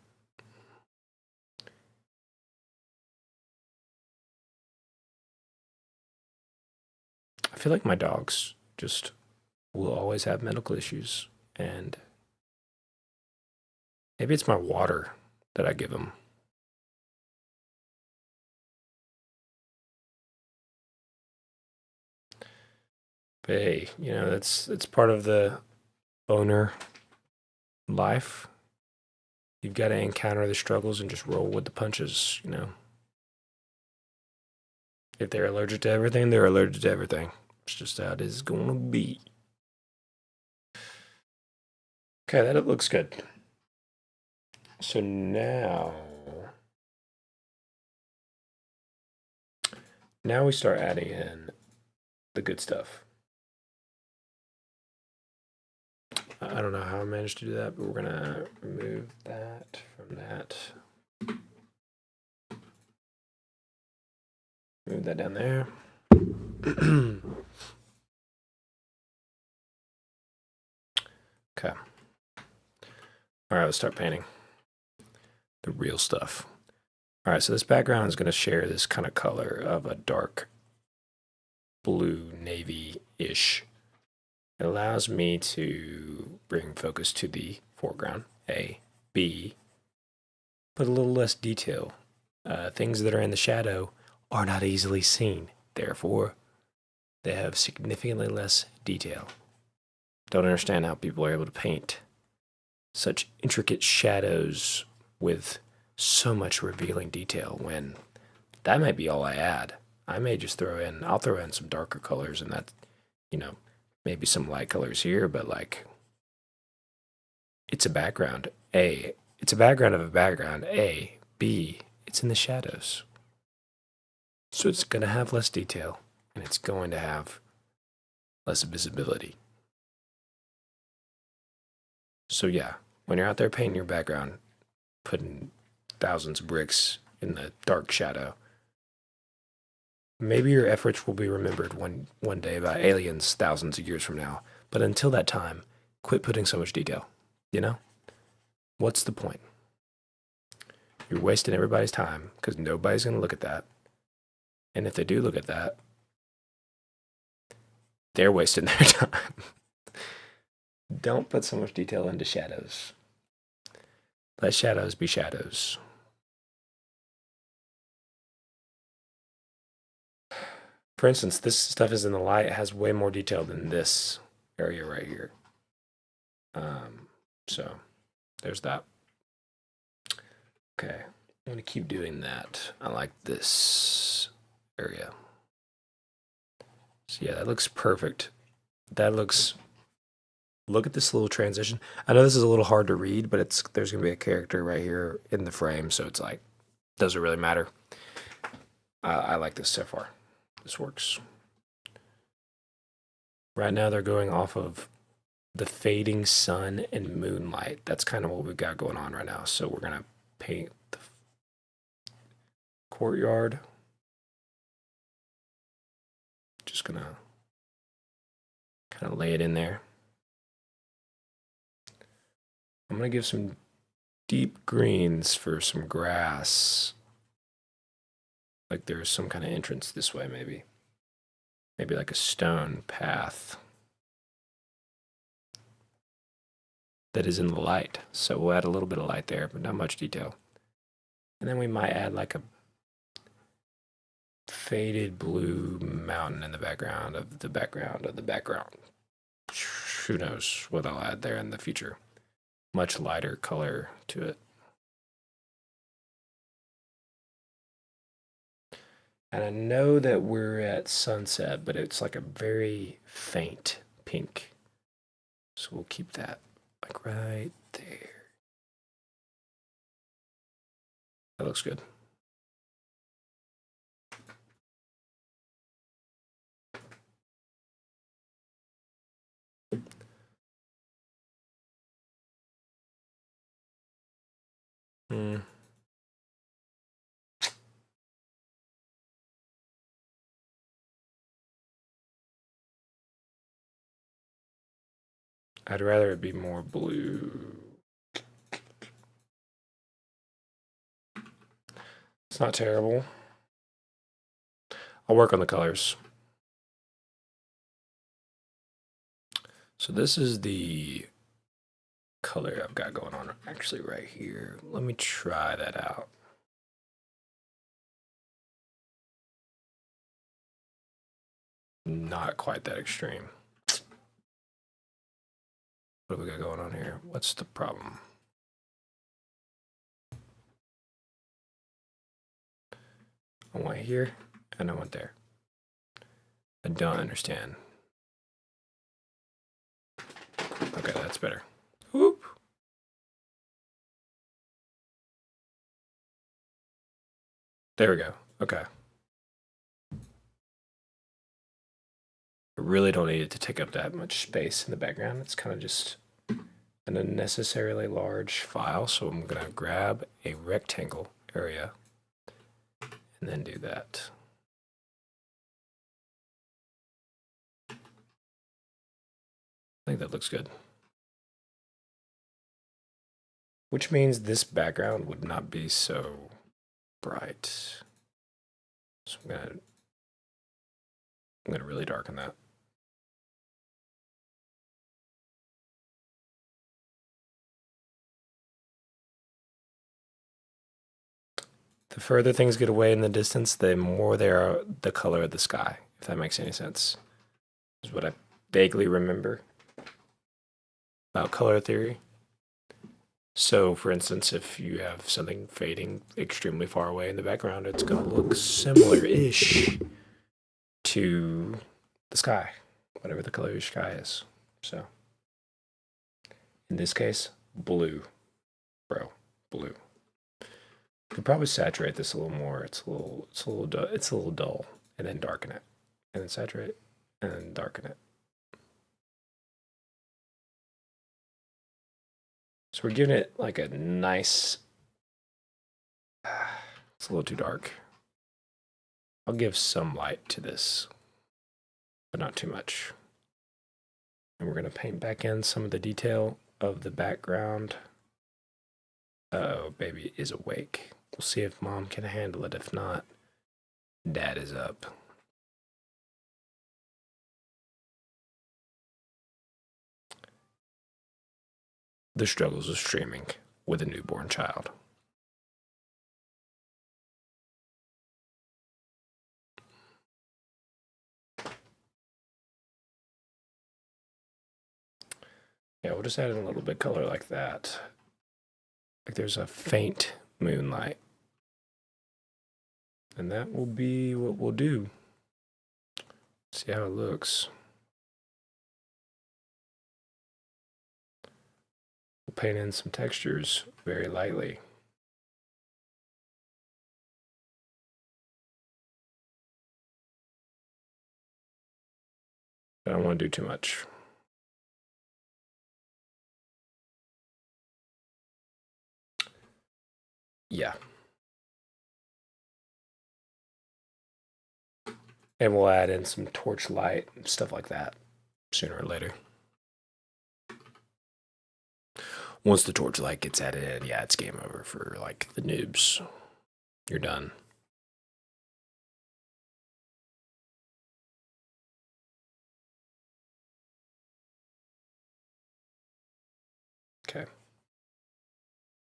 I feel like my dogs just will always have medical issues, and maybe it's my water that I give them. But hey, you know, it's part of the owner life. You've got to encounter the struggles and just roll with the punches, you know. If they're allergic to everything, they're allergic to everything. It's just how it is going to be. Okay, that looks good. So now we start adding in the good stuff. I don't know how I managed to do that, but we're gonna remove that from that. Move that down there. Okay. All right, let's start painting the real stuff. All right, so this background is going to share this kind of color of a dark blue navy-ish. It allows me to bring focus to the foreground, A. B, put a little less detail. Things that are in the shadow are not easily seen. Therefore, they have significantly less detail. Don't understand how people are able to paint such intricate shadows with so much revealing detail when that might be all I add. I may just I'll throw in some darker colors and that, you know, maybe some light colors here, but like, it's a background. A, it's a background of a background. A, B, it's in the shadows. So it's going to have less detail and it's going to have less visibility. So yeah, when you're out there painting your background, putting thousands of bricks in the dark shadow, maybe your efforts will be remembered one day by aliens thousands of years from now. But until that time, quit putting so much detail. You know? What's the point? You're wasting everybody's time because nobody's going to look at that. And if they do look at that, they're wasting their time. Don't put so much detail into shadows. Let shadows be shadows. For instance, this stuff is in the light. It has way more detail than this area right here. So there's that. Okay, I'm gonna keep doing that. I like this area. So yeah, that looks perfect. That looks, look at this little transition. I know this is a little hard to read, but there's gonna be a character right here in the frame, so it's like, doesn't really matter. I like this so far. This works. Right now they're going off of the fading sun and moonlight. That's kind of what we've got going on right now. So we're gonna paint the courtyard. Just gonna kind of lay it in there. I'm gonna give some deep greens for some grass. Like there's some kind of entrance this way, maybe. Maybe like a stone path that is in the light. So we'll add a little bit of light there, but not much detail. And then we might add like a faded blue mountain in the background of the background of the background. Who knows what I'll add there in the future. Much lighter color to it. And I know that we're at sunset, but it's like a very faint pink. So we'll keep that like right there. That looks good. Hmm. I'd rather it be more blue. It's not terrible. I'll work on the colors. So this is the color I've got going on actually right here. Let me try that out. Not quite that extreme. What have we got going on here? What's the problem? I want here, and I want there. I don't understand. Okay, that's better. Whoop. There we go. Okay. I really don't need it to take up that much space in the background. It's kind of just an unnecessarily large file, so I'm going to grab a rectangle area and then do that. I think that looks good. Which means this background would not be so bright. So I'm gonna really darken that. The further things get away in the distance, the more they are the color of the sky, if that makes any sense. Is what I vaguely remember about color theory. So, for instance, if you have something fading extremely far away in the background, it's going to look similar-ish to the sky, whatever the color of your sky is. So, in this case, blue, bro, blue. You could probably saturate this a little more. It's a little dull, and then darken it, and then saturate, and then darken it. So we're giving it like a nice. It's a little too dark. I'll give some light to this, but not too much. And we're going to paint back in some of the detail of the background. Oh, baby is awake. We'll see if mom can handle it. If not, dad is up. The struggles of streaming with a newborn child. Yeah, we'll just add in a little bit color like that. Like there's a faint moonlight. And that will be what we'll do. See how it looks. We'll paint in some textures very lightly. I don't want to do too much. Yeah. And we'll add in some torch light and stuff like that sooner or later. Once the torch light gets added in, yeah, it's game over for like the noobs. You're done. Okay.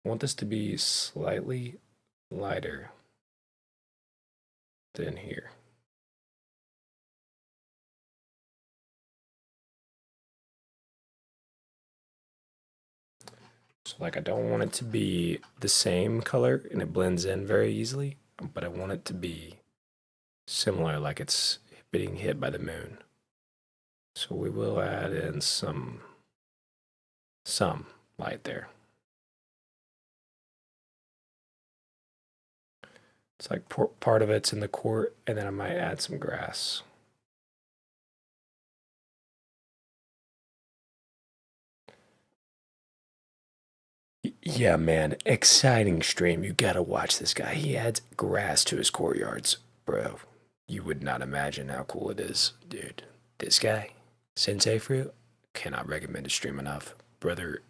I want this to be slightly lighter than here. So like I don't want it to be the same color and it blends in very easily, but I want it to be similar, like it's being hit by the moon. So we will add in some light there. It's like part of it's in the court, and then I might add some grass. Yeah, man, exciting stream. You gotta watch this guy. He adds grass to his courtyards, bro. You would not imagine how cool it is, dude. This guy, Sensei Fruit, cannot recommend his stream enough, brother.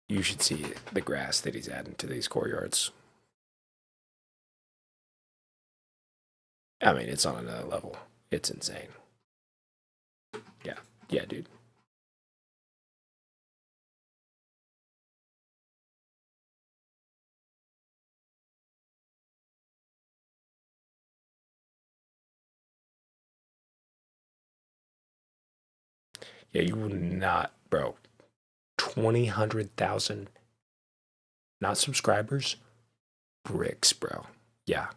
You should see the grass that he's adding to these courtyards. I mean, it's on another level. It's insane. Yeah, dude. Yeah, you will not, bro. 100,000, not subscribers, bricks, bro. Yeah.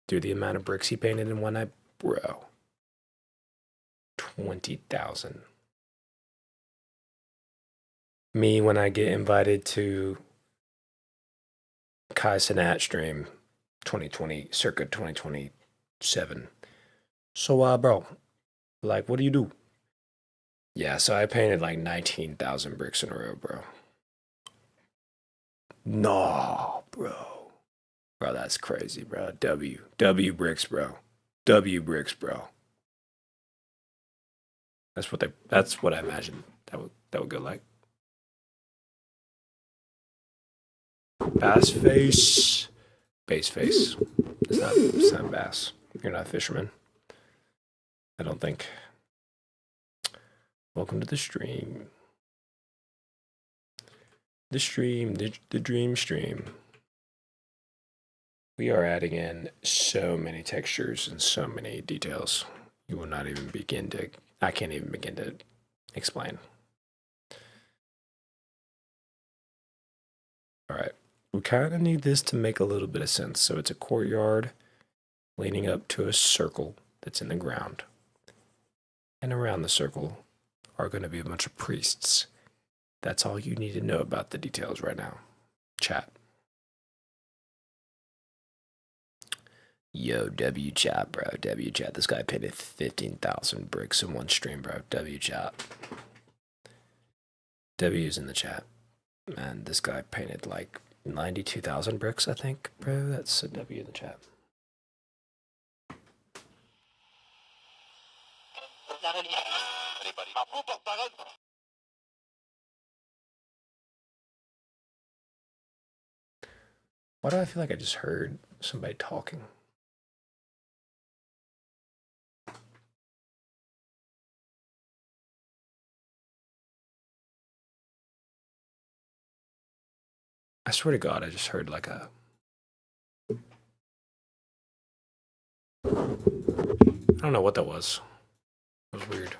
Dude, the amount of bricks he painted in one night, bro. 20,000. Me, when I get invited to Kai Cenat stream 2020, circa 2027. So, bro, like, what do you do? Yeah, so I painted like 19,000 bricks in a row, bro. No, bro. Bro, that's crazy, bro. W bricks, bro. W bricks, bro. That's what I imagine that would go like. Bass face. Bass face. It's not bass. You're not a fisherman. I don't think. Welcome to the stream. The stream, the dream stream. We are adding in so many textures and so many details. You will not even begin to, I can't even begin to explain. All right, we kind of need this to make a little bit of sense. So it's a courtyard leading up to a circle that's in the ground. And around the circle are going to be a bunch of priests. That's all you need to know about the details right now. Chat. Yo, W chat, bro. W chat. This guy painted 15,000 bricks in one stream, bro. W chat. W's in the chat. Man, this guy painted like 92,000 bricks, I think, bro. That's a W in the chat. Why do I feel like I just heard somebody talking? I swear to God, I just heard like a... I don't know what that was. It was weird.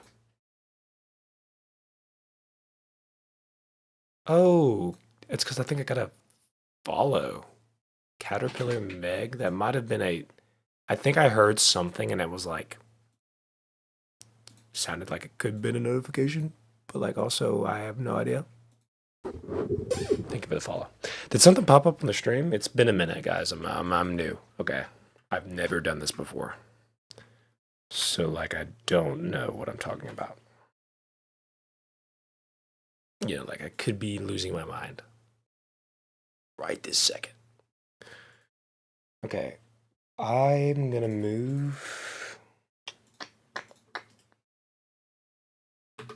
Oh, it's because I think I got a follow. Caterpillar Meg. That might have been a... I think I heard something and it was like... Sounded like it could have been a notification, but like also I have no idea. Thank you for the follow. Did something pop up on the stream? It's been a minute, guys. I'm new. Okay, I've never done this before, so like I don't know what I'm talking about. You know, like I could be losing my mind right this second. Okay, I'm gonna move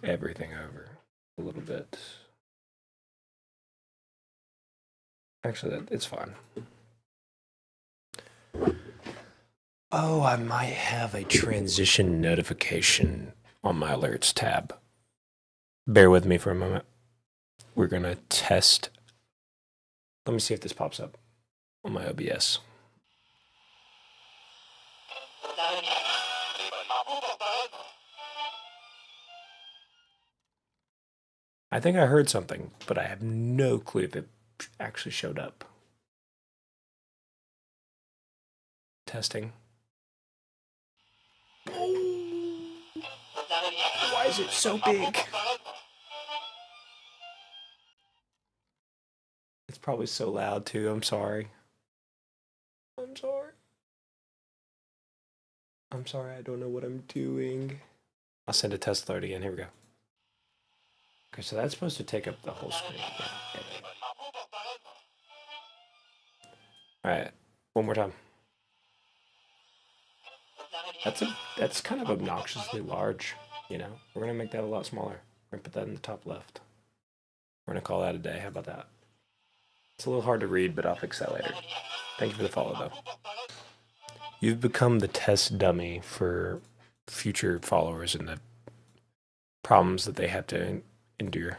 everything over a little bit. Actually, it's fine. Oh, I might have a transition notification on my alerts tab. Bear with me for a moment. We're gonna test. Let me see if this pops up on my OBS. I think I heard something, but I have no clue if it actually showed up. Testing. Why is it so big? It's probably so loud too. I'm sorry. I'm sorry. I'm sorry. I don't know what I'm doing. I'll send a test alert again. Here we go. Okay, so that's supposed to take up the whole screen. Yeah. All right, one more time. That's kind of obnoxiously large. You know, we're gonna make that a lot smaller. We're gonna put that in the top left. We're gonna call that a day. How about that? It's a little hard to read, but I'll fix that later. Thank you for the follow, though. You've become the test dummy for future followers and the problems that they have to endure.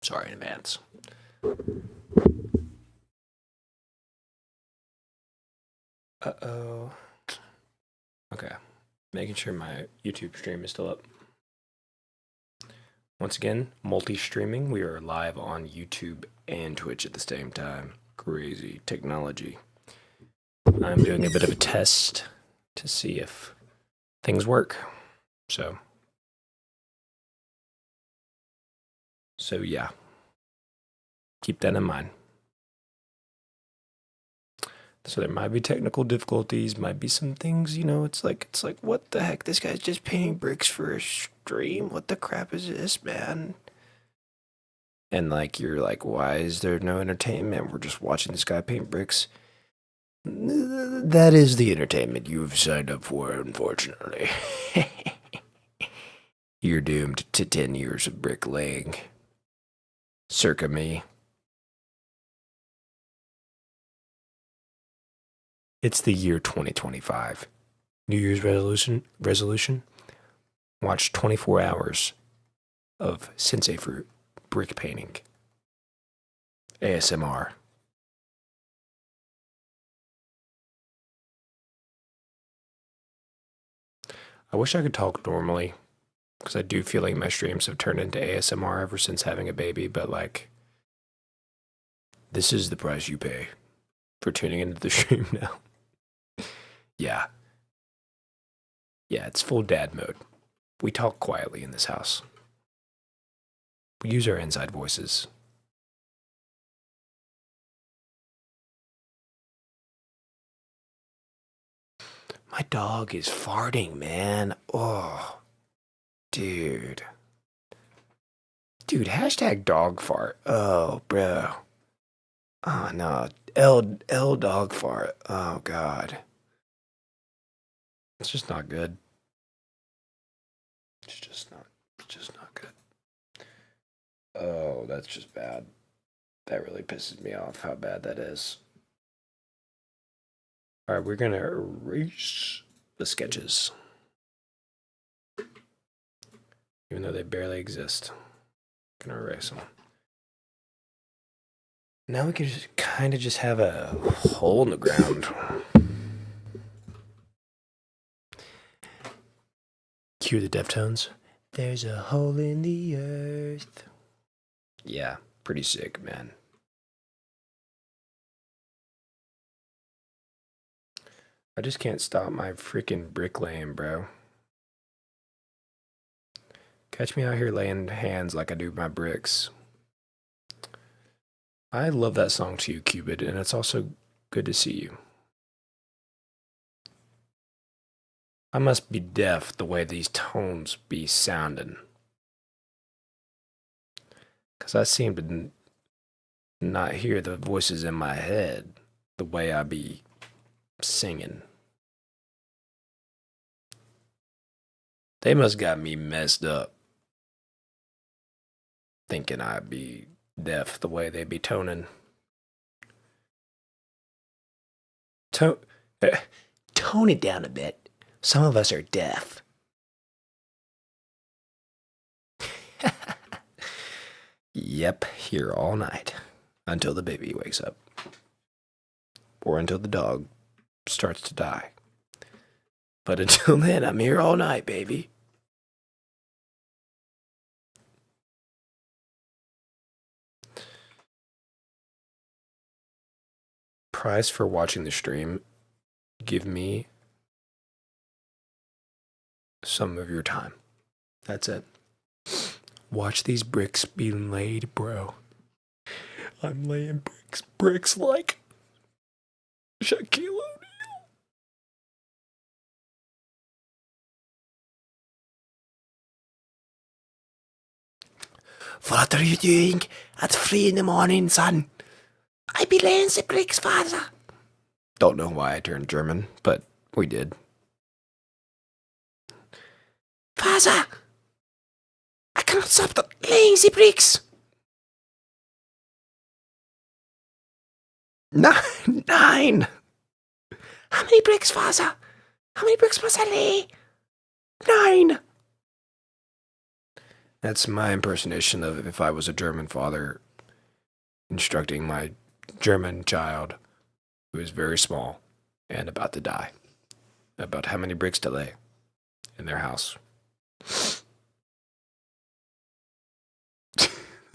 Sorry in advance. Uh-oh. Okay. Making sure my YouTube stream is still up. Once again, multi-streaming. We are live on YouTube and Twitch at the same time. Crazy technology. I'm doing a bit of a test to see if things work. So yeah, keep that in mind. So there might be technical difficulties, might be some things, it's like what the heck? This guy's just painting bricks for a stream. What the crap is this, man? And like you're like, why is there no entertainment? We're just watching this guy paint bricks. That is the entertainment you've signed up for, unfortunately. You're doomed to 10 years of bricklaying. Circa me. It's the year 2025. New Year's resolution? Watch 24 hours of Sensei Fruit brick painting. ASMR. I wish I could talk normally, because I do feel like my streams have turned into ASMR ever since having a baby, but like, this is the price you pay for tuning into the stream now. Yeah. Yeah, it's full dad mode. We talk quietly in this house. We use our inside voices. My dog is farting, man. Oh, dude. Dude, hashtag dog fart. Oh, bro. Oh, no. L dog fart. Oh, God. It's just not good. It's just not good. Oh, that's just bad. That really pisses me off how bad that is. All right, we're going to erase the sketches. Even though they barely exist. I'm going to erase them. Now we can just kind of just have a hole in the ground. Cue the Deftones. There's a hole in the earth. Yeah, pretty sick, man. I just can't stop my freaking bricklaying, bro. Catch me out here laying hands like I do my bricks. I love that song to you, Cupid, and it's also good to see you. I must be deaf the way these tones be sounding. Because I seem to not hear the voices in my head the way I be singing. They must got me messed up. Thinking I'd be deaf the way they be toning. Tone it down a bit. Some of us are deaf. Yep, here all night. Until the baby wakes up. Or until the dog starts to die. But until then, I'm here all night, baby. Prize for watching the stream. Give me some of your time. That's it. Watch these bricks being laid, bro. I'm laying bricks like Shaquille O'Neal. What are you doing at 3 in the morning, son? I be laying the bricks, father. Don't know why I turned German, but we did. Father! I cannot stop laying the bricks! 9! How many bricks, father? How many bricks must I lay? 9! That's my impersonation of if I was a German father instructing my German child who is very small and about to die about how many bricks to lay in their house.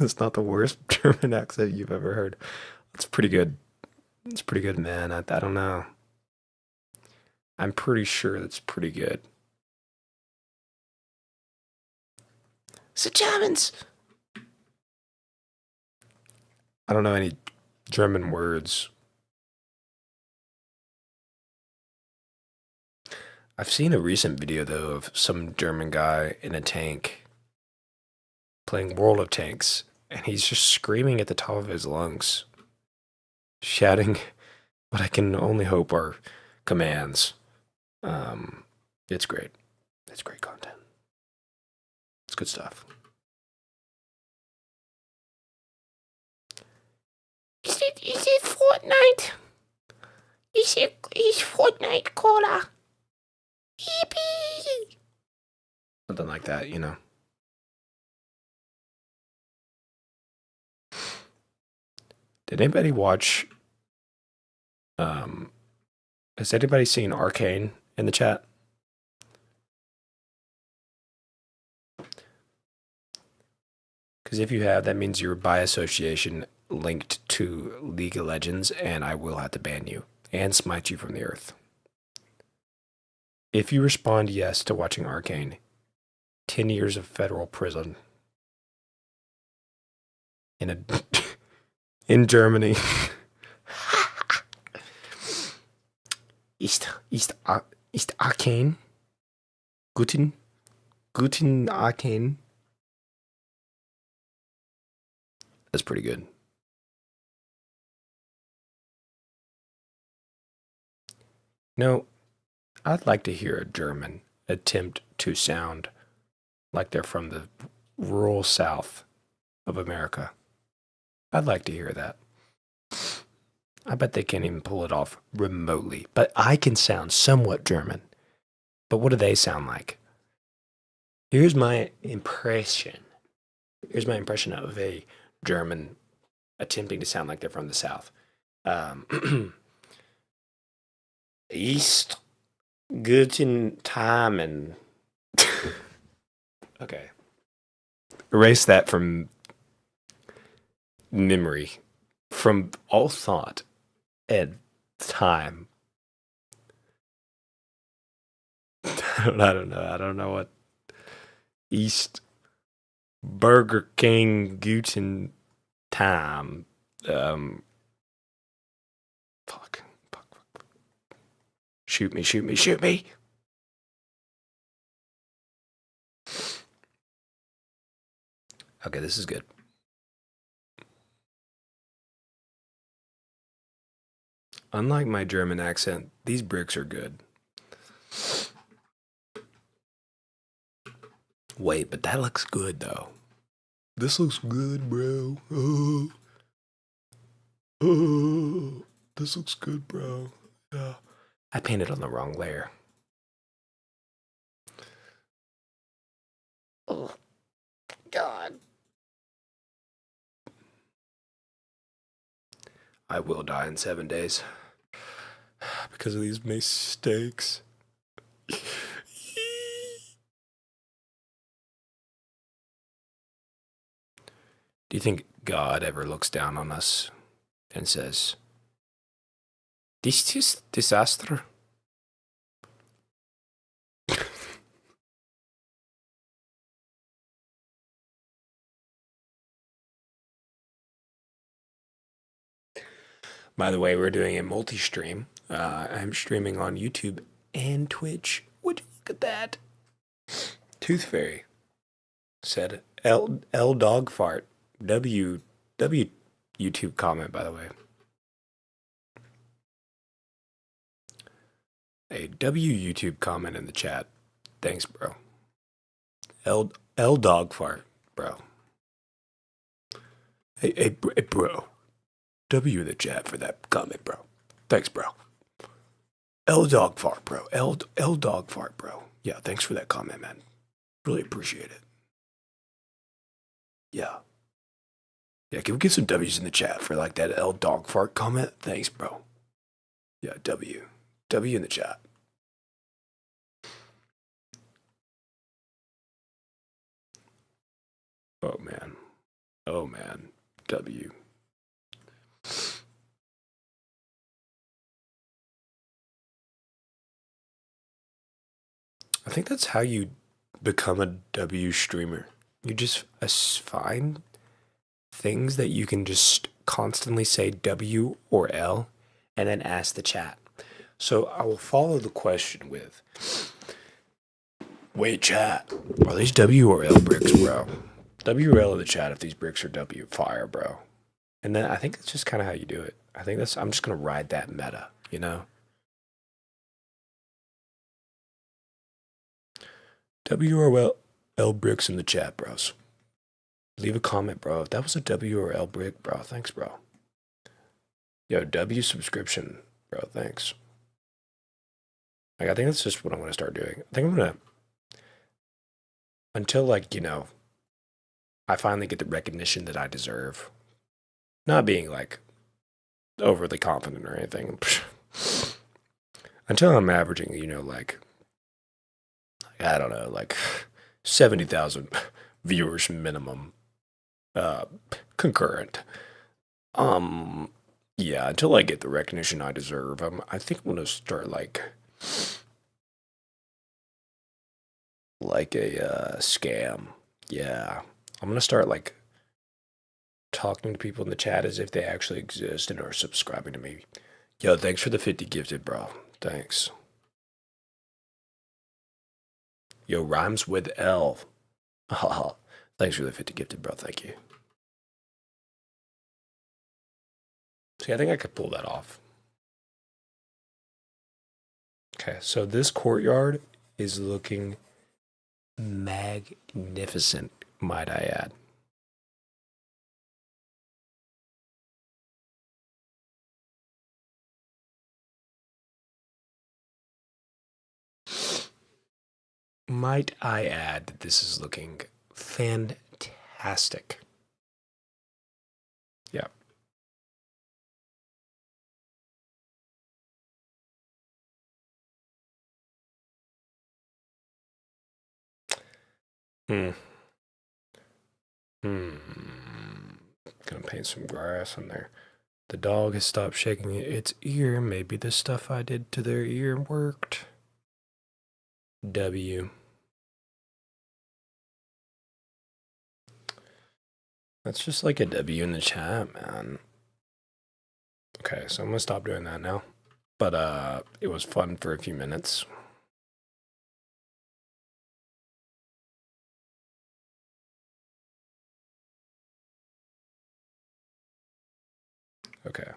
It's not the worst German accent you've ever heard. It's pretty good. It's pretty good, man. I don't know. I'm pretty sure that's pretty good. The Germans. I don't know any German words. I've seen a recent video though of some German guy in a tank playing World of Tanks, and he's just screaming at the top of his lungs, shouting what I can only hope are commands. It's great. It's great content. It's good stuff. Is it Fortnite? Is Fortnite cola? Yippee! Something like that, you know. Did anybody watch? Has anybody seen Arcane in the chat? Because if you have, that means you're by association linked to League of Legends, and I will have to ban you and smite you from the earth. If you respond yes to watching Arcane, 10 years of federal prison in Germany. Ist Arcane? Guten Arcane. That's pretty good. No, I'd like to hear a German attempt to sound like they're from the rural south of America. I'd like to hear that. I bet they can't even pull it off remotely. But I can sound somewhat German. But what do they sound like? Here's my impression. Here's my impression of a German attempting to sound like they're from the south. East guten Tamen. Okay. Erase that from memory, from all thought and time. I don't know. I don't know what East Burger King Guten Time. Fuck. Shoot me. Okay, this is good. Unlike my German accent, these bricks are good. Wait, but that looks good though. This looks good, bro. This looks good, bro. Yeah. I painted on the wrong layer. Oh, God. I will die in 7 days because of these mistakes. Do you think God ever looks down on us and says, "This is disaster"? By the way, we're doing a multi-stream. I'm streaming on YouTube and Twitch. Would you look at that? Tooth Fairy said L dog fart. W YouTube comment, by the way. A W YouTube comment in the chat. Thanks, bro. L dog fart, bro. Hey, bro. W in the chat for that comment, bro. Thanks, bro. L dog fart, bro. L dog fart, bro. Yeah, thanks for that comment, man. Really appreciate it. Yeah. Yeah, can we get some W's in the chat for like that L dog fart comment? Thanks, bro. Yeah, W. W in the chat. Oh, man. Oh man, W. I think that's how you become a W streamer. You just find things that you can just constantly say W or L and then ask the chat. So I will follow the question with, wait, chat, are these W or L bricks, bro? W or L in the chat if these bricks are W. Fire, bro. And then I think that's just kind of how you do it. I think I'm just going to ride that meta, you know? W or L bricks in the chat, bros. Leave a comment, bro. If that was a W or L brick, bro, thanks, bro. Yo, W subscription, bro, thanks. Like, I think that's just what I'm going to start doing. I think I'm going to, until, like, I finally get the recognition that I deserve. Not being, like, overly confident or anything. Until I'm averaging, like, I don't know, like 70,000 viewers minimum, concurrent. Yeah, until I get the recognition I deserve, I think I'm gonna start like a scam. Yeah, I'm gonna start like talking to people in the chat as if they actually exist and are subscribing to me. Yo, thanks for the 50 gifted, bro. Thanks. Yo, rhymes with L. Haha. Thanks for the 50 gifted, bro. Thank you. See, I think I could pull that off. Okay, so this courtyard is looking magnificent, might I add. Might I add that this is looking fantastic. Yeah. Hmm. Hmm. Gonna paint some grass on there. The dog has stopped shaking its ear. Maybe the stuff I did to their ear worked. W. That's just like a W in the chat, man. Okay, so I'm gonna stop doing that now. But it was fun for a few minutes. Okay.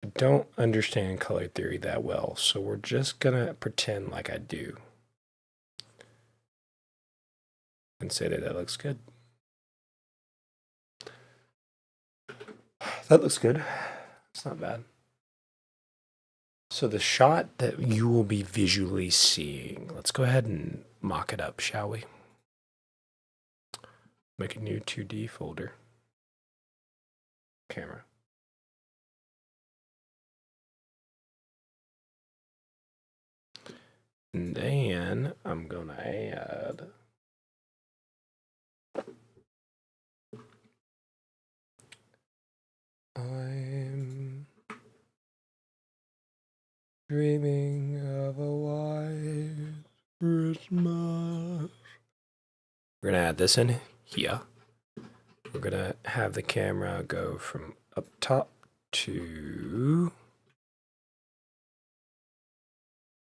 I don't understand color theory that well, so we're just gonna pretend like I do. And say that looks good. That looks good. It's not bad. So the shot that you will be visually seeing, let's go ahead and mock it up, shall we? Make a new 2D folder. Camera. And then I'm gonna add I'm dreaming of a white Christmas. We're gonna add this in here. We're gonna have the camera go from up top to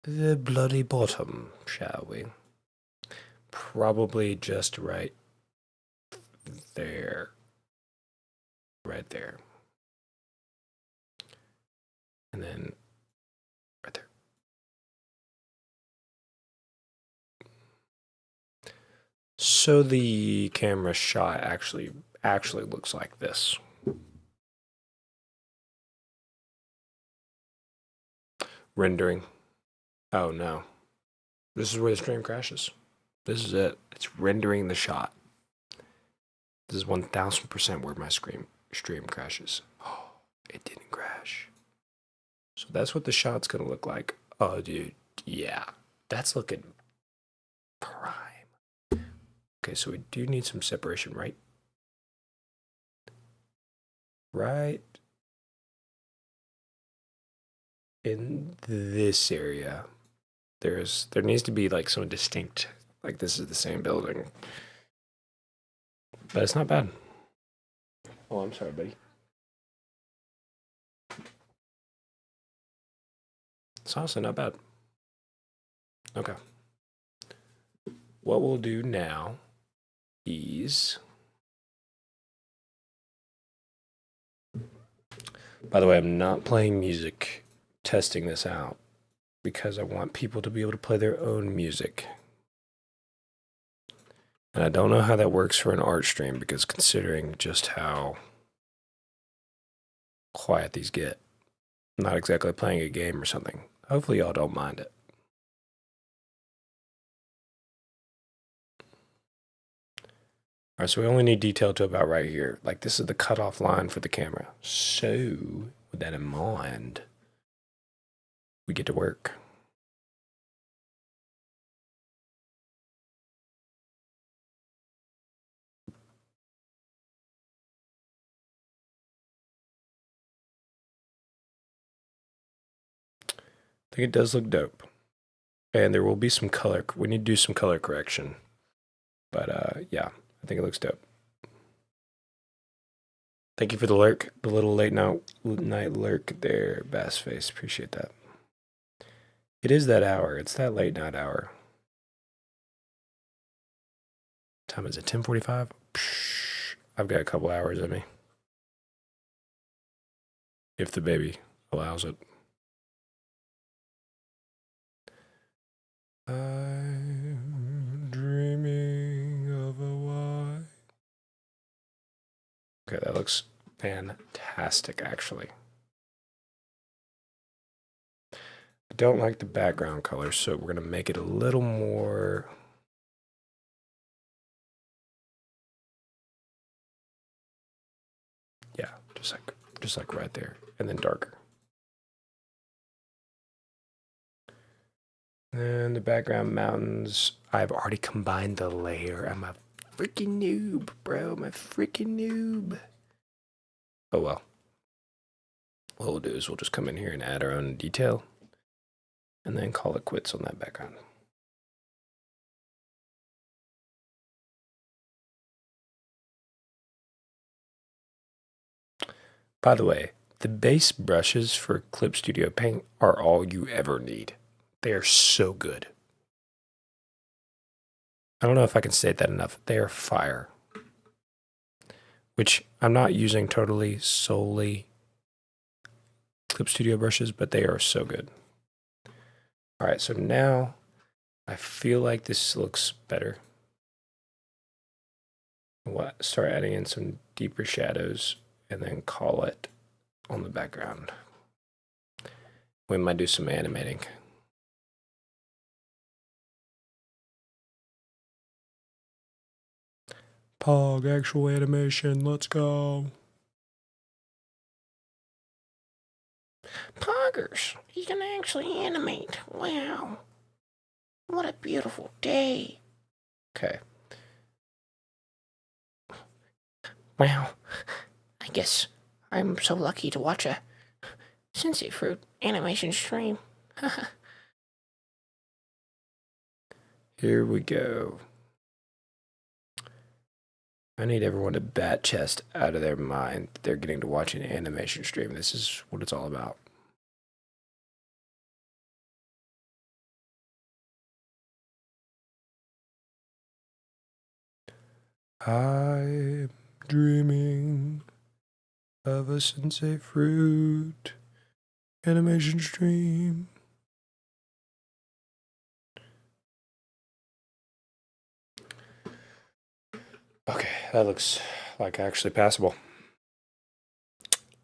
the bloody bottom, shall we? Probably just right there. Right there. And then right there. So the camera shot actually looks like this. Rendering. Oh no. This is where the stream crashes. This is it. It's rendering the shot. This is 1000% where my stream crashes. Oh, it didn't crash. So that's what the shot's gonna look like. Oh, dude. Yeah. That's looking prime. Okay, so we do need some separation right right in this area, there needs to be like some distinct, like this is the same building, but it's not bad. Oh, I'm sorry, buddy. It's honestly not bad. Okay. What we'll do now is, by the way, I'm not playing music testing this out because I want people to be able to play their own music. And I don't know how that works for an art stream because considering just how quiet these get, I'm not exactly playing a game or something. Hopefully, y'all don't mind it. All right, so we only need detail to about right here. Like this is the cutoff line for the camera. So with that in mind, we get to work. I think it does look dope. And there will be some color. We need to do some color correction. But yeah, I think it looks dope. Thank you for the lurk, the little late night lurk there, Bass Face. Appreciate that. It is that hour. It's that late night hour. Time is it? 10:45. I've got a couple hours in me, if the baby allows it. I'm dreaming of a white. Okay, that looks fantastic, actually. I don't like the background color, so we're gonna make it a little more. Yeah, just like right there, and then darker. And the background mountains, I've already combined the layer. I'm a freaking noob, bro. I'm a freaking noob. Oh well. What we'll do is we'll just come in here and add our own detail and then call it quits on that background. By the way, the base brushes for Clip Studio Paint are all you ever need. They are so good. I don't know if I can state that enough. They are fire. Which I'm not using totally solely Clip Studio brushes, but they are so good. All right, so now I feel like this looks better. What? Start adding in some deeper shadows and then call it on the background. We might do some animating. Pog, actual animation, let's go.
Poggers, you can actually animate. Wow. What a beautiful day.
Okay.
Wow. I guess I'm so lucky to watch a Sensei Fruit animation stream.
Here we go. I need everyone to bat chest out of their mind. They're getting to watch an animation stream. This is what it's all about. I'm dreaming of a sensei fruit animation stream. Okay, that looks like actually passable.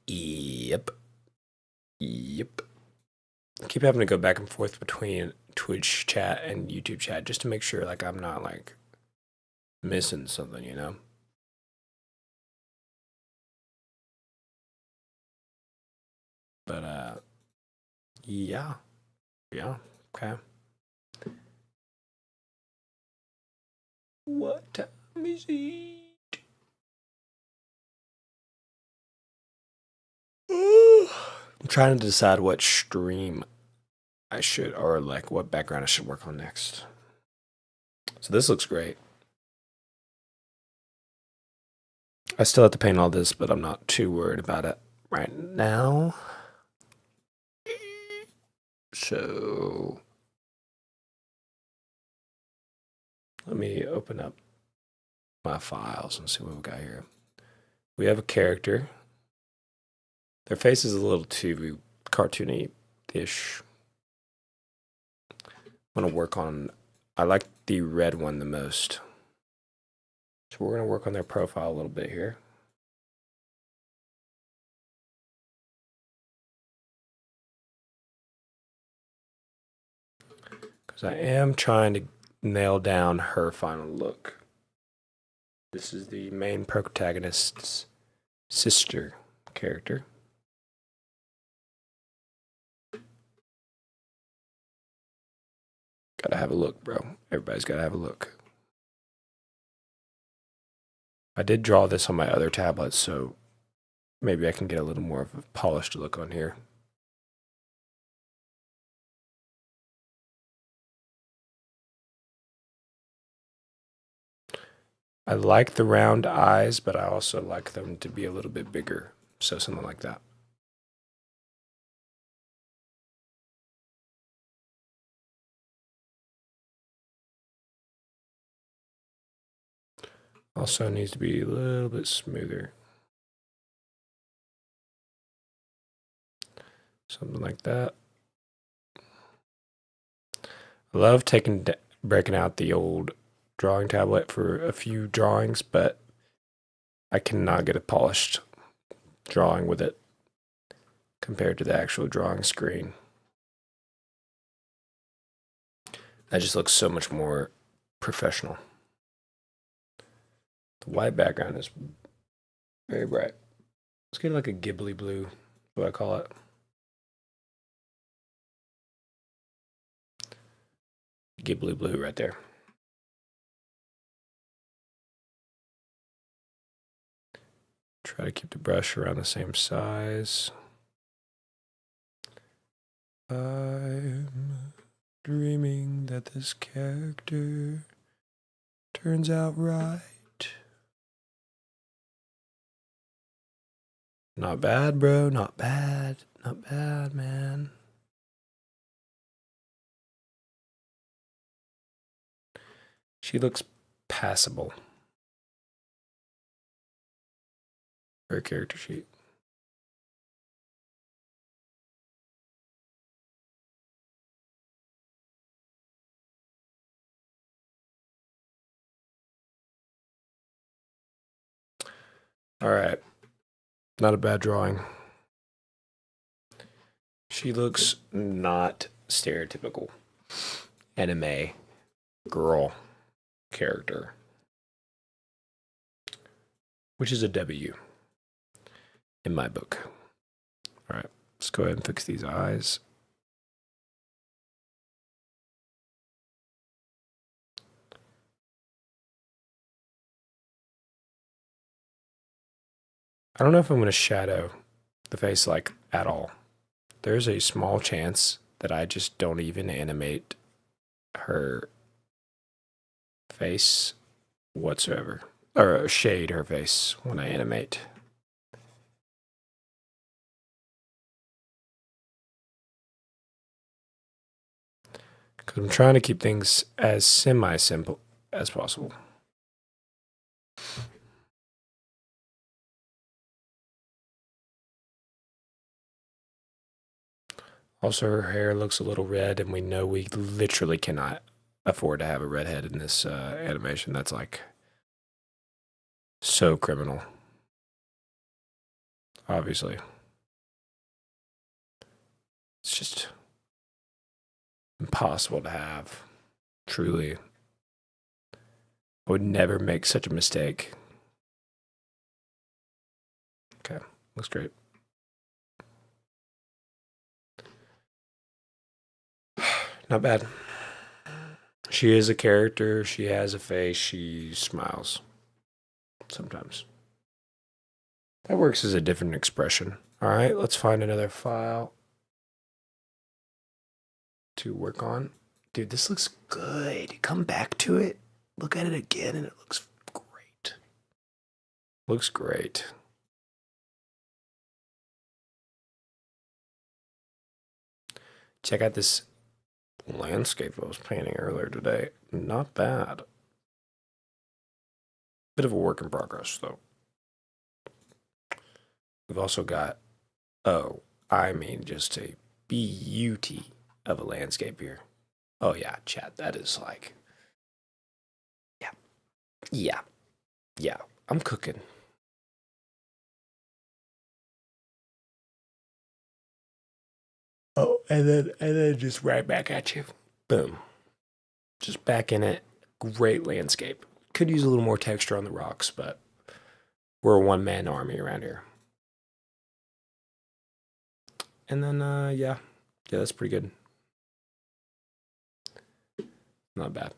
Yep. Yep. I keep having to go back and forth between Twitch chat and YouTube chat just to make sure like I'm not like missing something, you know? But yeah. Yeah. Okay. What time is it? I'm trying to decide what stream I should, or like what background I should work on next. So this looks great. I still have to paint all this, but I'm not too worried about it right now. So let me open up my files and see what we got here. We have a character. Their face is a little too cartoony-ish. I'm gonna work on, I like the red one the most. So we're gonna work on their profile a little bit here. Because I am trying to nail down her final look. This is the main protagonist's sister character. Gotta have a look, bro. Everybody's gotta have a look. I did draw this on my other tablet, so maybe I can get a little more of a polished look on here. I like the round eyes, but I also like them to be a little bit bigger. So something like that. Also needs to be a little bit smoother. Something like that. I love breaking out the old drawing tablet for a few drawings, but I cannot get a polished drawing with it compared to the actual drawing screen. That just looks so much more professional. The white background is very bright. Let's get like a Ghibli blue, what I call it. Ghibli blue right there. Try to keep the brush around the same size. I'm dreaming that this character turns out right. Not bad, bro. Not bad. Not bad, man. She looks passable. Her character sheet. All right. Not a bad drawing. She looks not stereotypical anime girl character, which is a W in my book. All right, let's go ahead and fix these eyes. I don't know if I'm going to shadow the face like at all. There's a small chance that I just don't even animate her face whatsoever, or shade her face when I animate. Because I'm trying to keep things as semi-simple as possible. Also, her hair looks a little red, and we know we literally cannot afford to have a redhead in this animation. That's like so criminal. Obviously. It's just impossible to have. Truly. I would never make such a mistake. Okay, looks great. Not bad. She is a character. She has a face. She smiles sometimes. That works as a different expression. All right, let's find another file to work on. Dude, this looks good. Come back to it. Look at it again, and it looks great. Looks great. Check out this landscape I was painting earlier today. Not bad. Bit of a work in progress, though. We've also got, oh, I mean, just a beauty of a landscape here. Oh, yeah, chat. That is like, yeah, yeah, yeah. I'm cooking. Oh, and then just right back at you. Boom. Just back in it. Great landscape. Could use a little more texture on the rocks, but we're a one-man army around here. And then, yeah, that's pretty good. Not bad.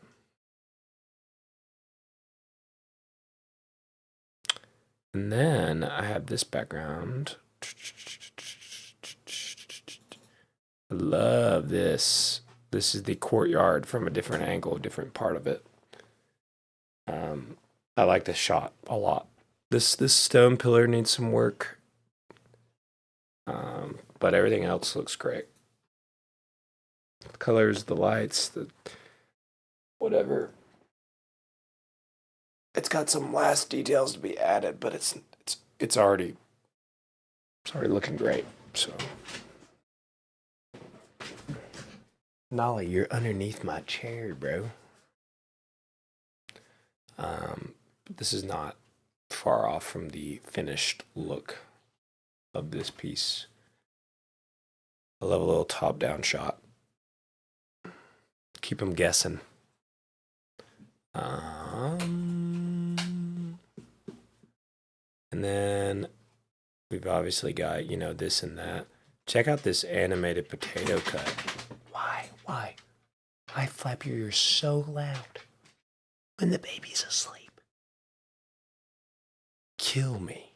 And then I have this background. I love this. This is the courtyard from a different angle, a different part of it. I like this shot a lot. This stone pillar needs some work, but everything else looks great. The colors, the lights, the whatever. It's got some last details to be added, but it's already looking great. So, Nolly, you're underneath my chair, bro. This is not far off from the finished look of this piece. I love a little top-down shot. Keep them guessing. And then we've obviously got, this and that. Check out this animated potato cut. Why? I flap your ears so loud when the baby's asleep. Kill me.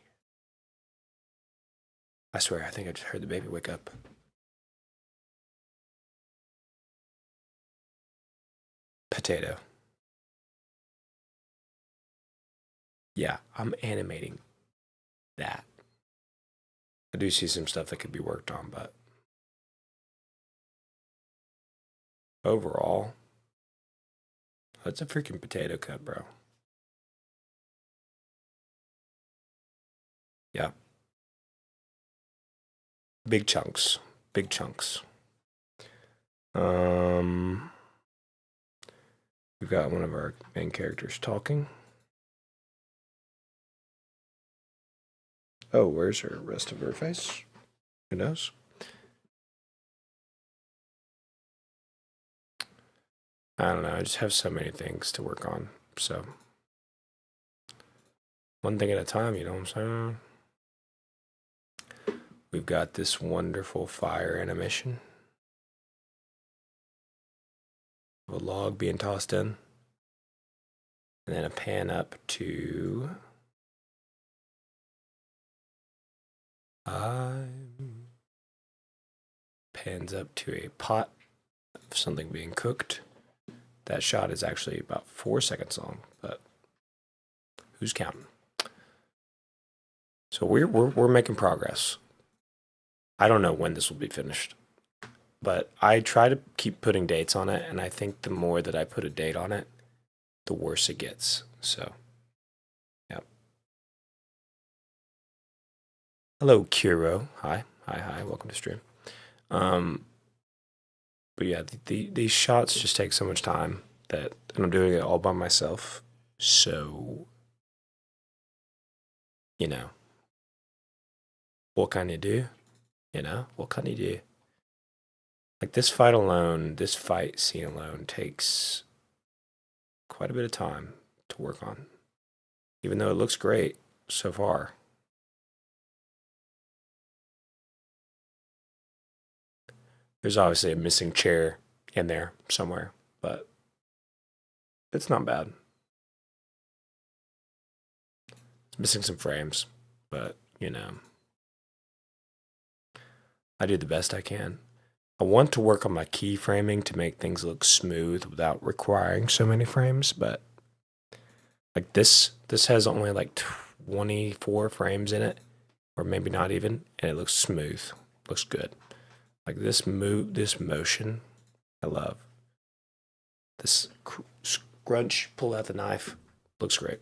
I swear, I think I just heard the baby wake up. Potato. Yeah, I'm animating that. I do see some stuff that could be worked on, but overall, that's a freaking potato cut, bro. Yeah. Big chunks. Big chunks. We've got one of our main characters talking. Oh, where's her rest of her face? Who knows? I don't know. I just have so many things to work on. So, one thing at a time, you know what I'm saying? We've got this wonderful fire animation of a log being tossed in. And then a pan up to pans up to a pot of something being cooked. That shot is actually about 4 seconds long, but who's counting? So we're making progress. I don't know when this will be finished, but I try to keep putting dates on it, and I think the more that I put a date on it, the worse it gets. So, yeah. Hello, Kuro. Hi. Welcome to stream. But yeah, these shots just take so much time and I'm doing it all by myself. So, what can you do? What can you do? Like this fight scene alone takes quite a bit of time to work on, even though it looks great so far. There's obviously a missing chair in there somewhere, but it's not bad. It's missing some frames, but I do the best I can. I want to work on my keyframing to make things look smooth without requiring so many frames, but like this has only like 24 frames in it, or maybe not even, and it looks smooth. Looks good. Like this motion, I love. This scrunch, pull out the knife, looks great.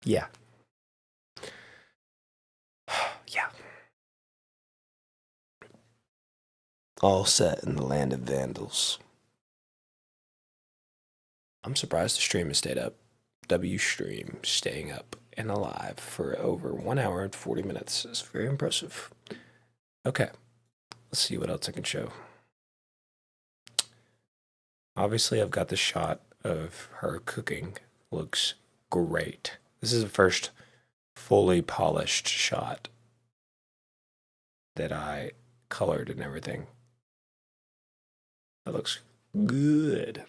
Yeah. Yeah. All set in the land of vandals. I'm surprised the stream has stayed up. W stream staying up and alive for over 1 hour and 40 minutes. It's very impressive. Okay, let's see what else I can show. Obviously, I've got the shot of her cooking. Looks great. This is the first fully polished shot that I colored and everything. That looks good.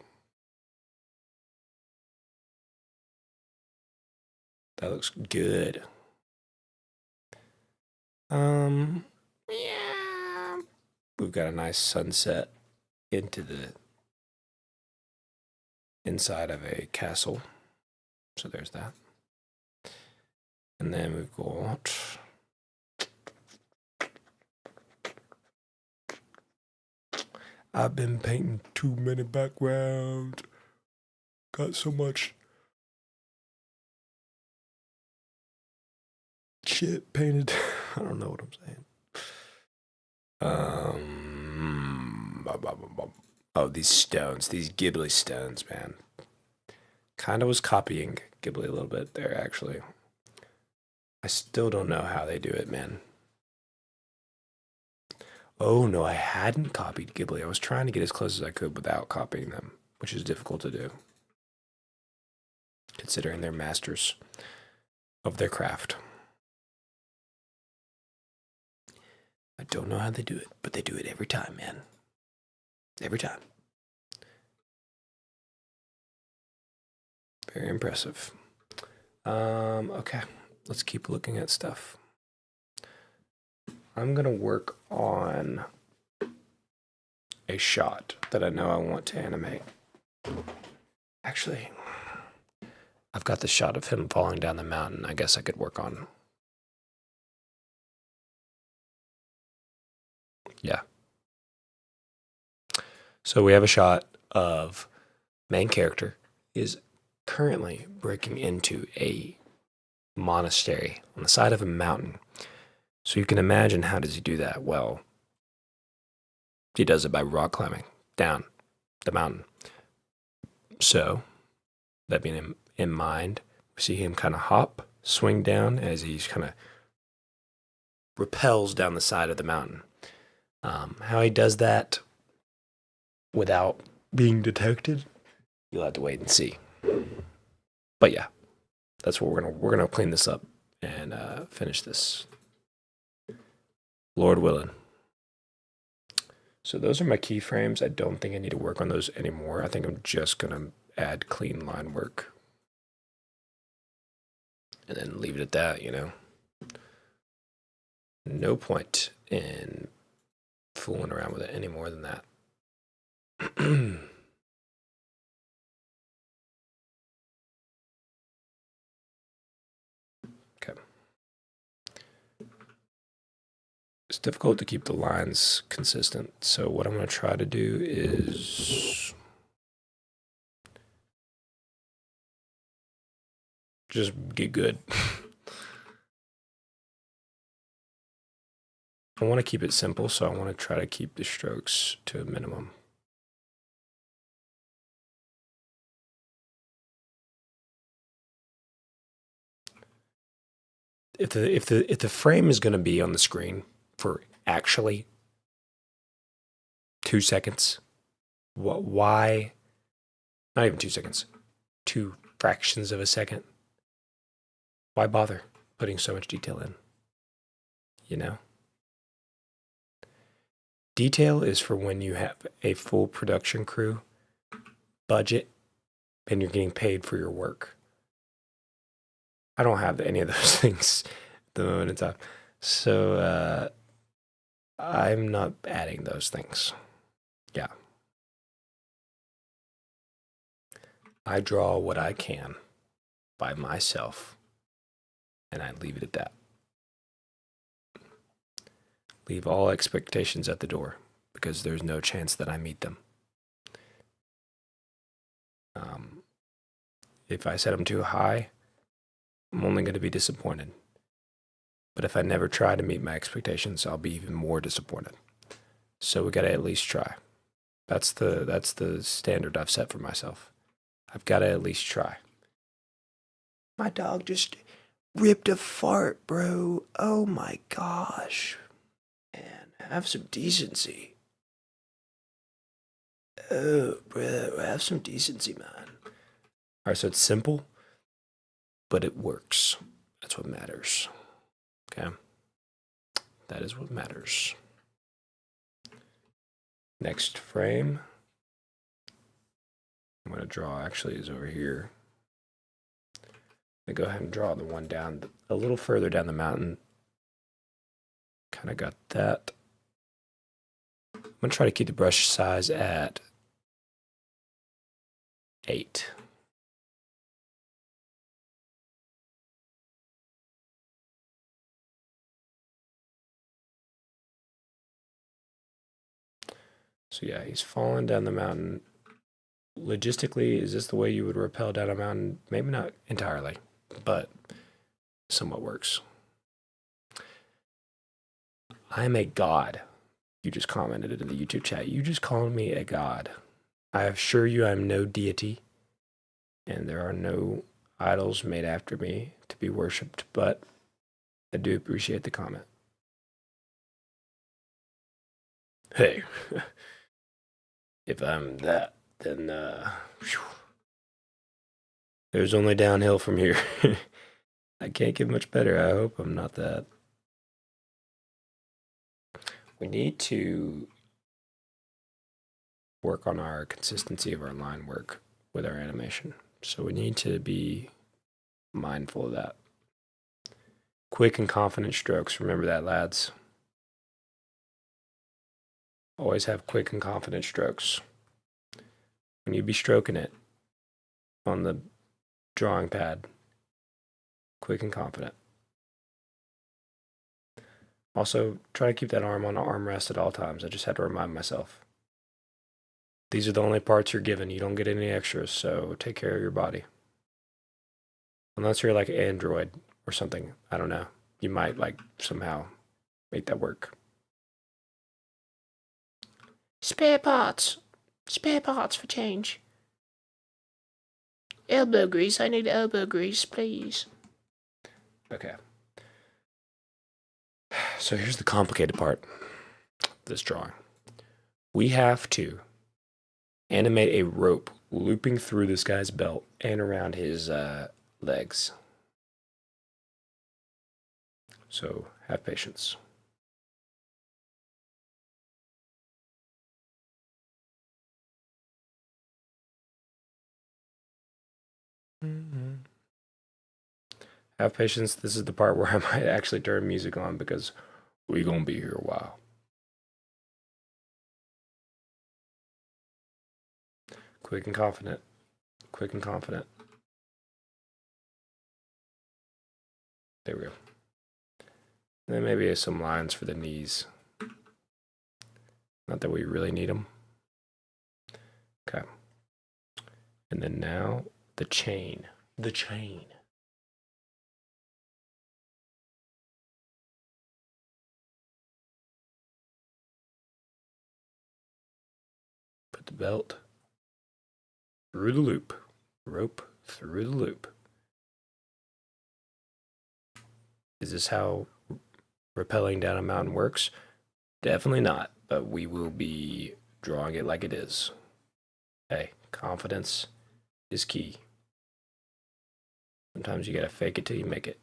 That looks good. Yeah. We've got a nice sunset into the inside of a castle. So there's that. And then we've got I've been painting too many backgrounds. Got so much shit painted. I don't know what I'm saying. Oh, these stones, these Ghibli stones, man. Kind of was copying Ghibli a little bit there, actually. I still don't know how they do it, man. Oh, no, I hadn't copied Ghibli. I was trying to get as close as I could without copying them, which is difficult to do, considering they're masters of their craft. I don't know how they do it, but they do it every time, man. Every time. Very impressive. Okay, let's keep looking at stuff. I'm gonna work on a shot that I know I want to animate. Actually, I've got the shot of him falling down the mountain. I guess I could work on. Yeah. So we have a shot of main character is currently breaking into a monastery on the side of a mountain. So you can imagine, how does he do that? Well, he does it by rock climbing down the mountain. So, that being in mind, we see him kind of hop, swing down as he's kind of rappels down the side of the mountain. How he does that without being detected, you'll have to wait and see. But yeah, that's what we're gonna clean this up and finish this, Lord willing. So those are my keyframes. I don't think I need to work on those anymore. I think I'm just gonna add clean line work and then leave it at that, you know. No point in fooling around with it any more than that. Okay. It's difficult to keep the lines consistent, so what I'm going to try to do is just get good. I want to keep it simple, so I want to try to keep the strokes to a minimum. If the frame is going to be on the screen for actually 2 seconds, why? Not even 2 seconds, 2 fractions of a second. Why bother putting so much detail in? You know? Detail is for when you have a full production crew, budget, and you're getting paid for your work. I don't have any of those things at the moment in time. So I'm not adding those things. Yeah. I draw what I can by myself, and I leave it at that. Leave all expectations at the door because there's no chance that I meet them. If I set them too high, I'm only going to be disappointed. But if I never try to meet my expectations, I'll be even more disappointed. So we got to at least try. That's the standard I've set for myself. I've got to at least try. My dog just ripped a fart, bro. Oh my gosh. Man, have some decency. Oh, bro, have some decency, man. All right, so it's simple, but it works. That's what matters. Okay? That is what matters. Next frame. I'm going to draw, actually, is over here. I'm going to go ahead and draw the one down, a little further down the mountain. Kind of got that. I'm going to try to keep the brush size at 8. So yeah, he's falling down the mountain. Logistically, is this the way you would rappel down a mountain? Maybe not entirely, but somewhat works. I'm a god. You just commented it in the YouTube chat. You just called me a god. I assure you I'm no deity, and there are no idols made after me to be worshipped, but I do appreciate the comment. Hey, if I'm that, then there's only downhill from here. I can't get much better. I hope I'm not that. We need to work on our consistency of our line work with our animation. So we need to be mindful of that. Quick and confident strokes. Remember that, lads. Always have quick and confident strokes. When you be stroking it on the drawing pad, quick and confident. Also, try to keep that arm on an armrest at all times. I just had to remind myself. These are the only parts you're given. You don't get any extras, so take care of your body. Unless you're like Android or something. I don't know. You might like somehow make that work.
Spare parts. Spare parts for change. Elbow grease. I need elbow grease, please.
Okay. So here's the complicated part of this drawing. We have to animate a rope looping through this guy's belt and around his legs. So have patience. Have patience. This is the part where I might actually turn music on because we're going to be here a while. Quick and confident. Quick and confident. There we go. And then maybe some lines for the knees. Not that we really need them. Okay. And then now the chain. The chain. Put the belt through the loop. Rope through the loop. Is this how rappelling down a mountain works? Definitely not, but we will be drawing it like it is. Hey, confidence is key. Sometimes you gotta fake it till you make it.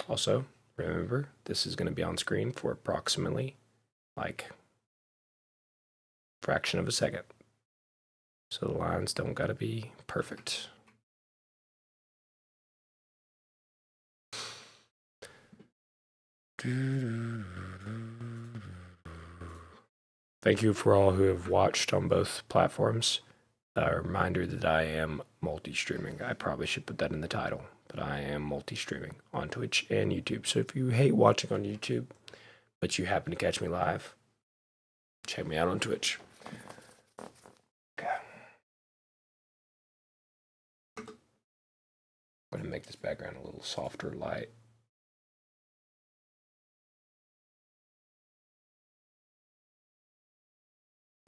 Also, remember, this is gonna be on screen for approximately like fraction of a second. So the lines don't gotta be perfect. Thank you for all who have watched on both platforms. A reminder that I am multi-streaming. I probably should put that in the title, but I am multi-streaming on Twitch and YouTube. So if you hate watching on YouTube, but you happen to catch me live, check me out on Twitch. Okay. I'm going to make this background a little softer light.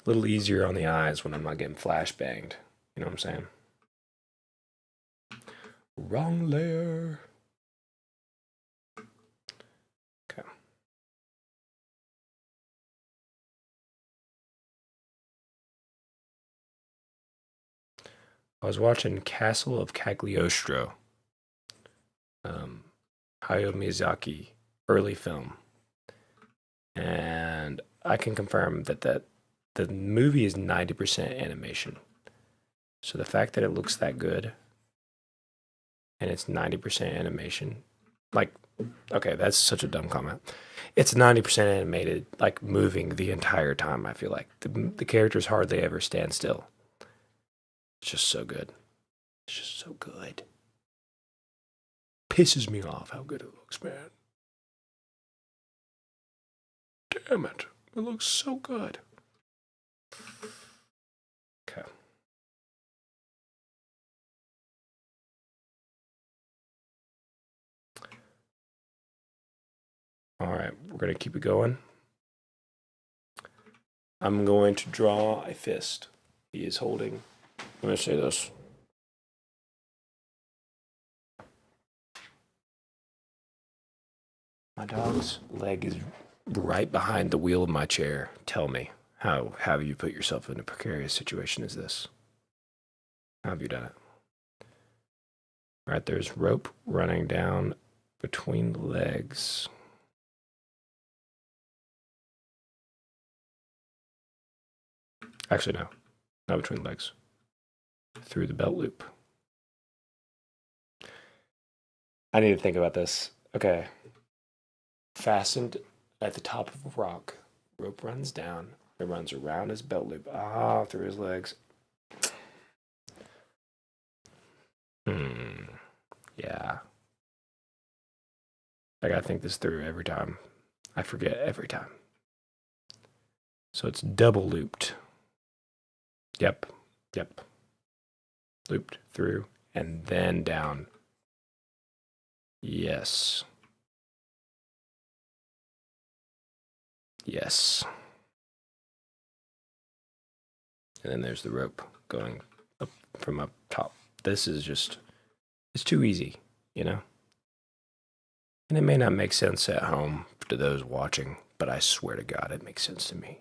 A little easier on the eyes when I'm not getting flashbanged. You know what I'm saying? Wrong layer. Okay. I was watching Castle of Cagliostro. Hayao Miyazaki early film. And I can confirm that the movie is 90% animation. So the fact that it looks that good and it's 90% animation, like, okay, that's such a dumb comment. It's 90% animated, like moving the entire time. I feel like the characters hardly ever stand still. It's just so good. It's just so good. Pisses me off how good it looks, man. Damn it. It looks so good. Okay. All right, we're going to keep it going. I'm going to draw a fist. He is holding. I'm going to say this. My dog's leg is right behind the wheel of my chair. Tell me, how have you put yourself in a precarious situation as this? How have you done it? All right, there's rope running down between the legs. Actually, no, not between the legs. Through the belt loop. I need to think about this. Okay. Fastened at the top of a rock. Rope runs down. It runs around his belt loop. Ah, through his legs. Yeah. I gotta think this through every time. I forget every time. So it's double looped. Yep. Looped through and then down. Yes. And then there's the rope going up from up top. This is just, it's too easy, you know? And it may not make sense at home to those watching, but I swear to God, it makes sense to me.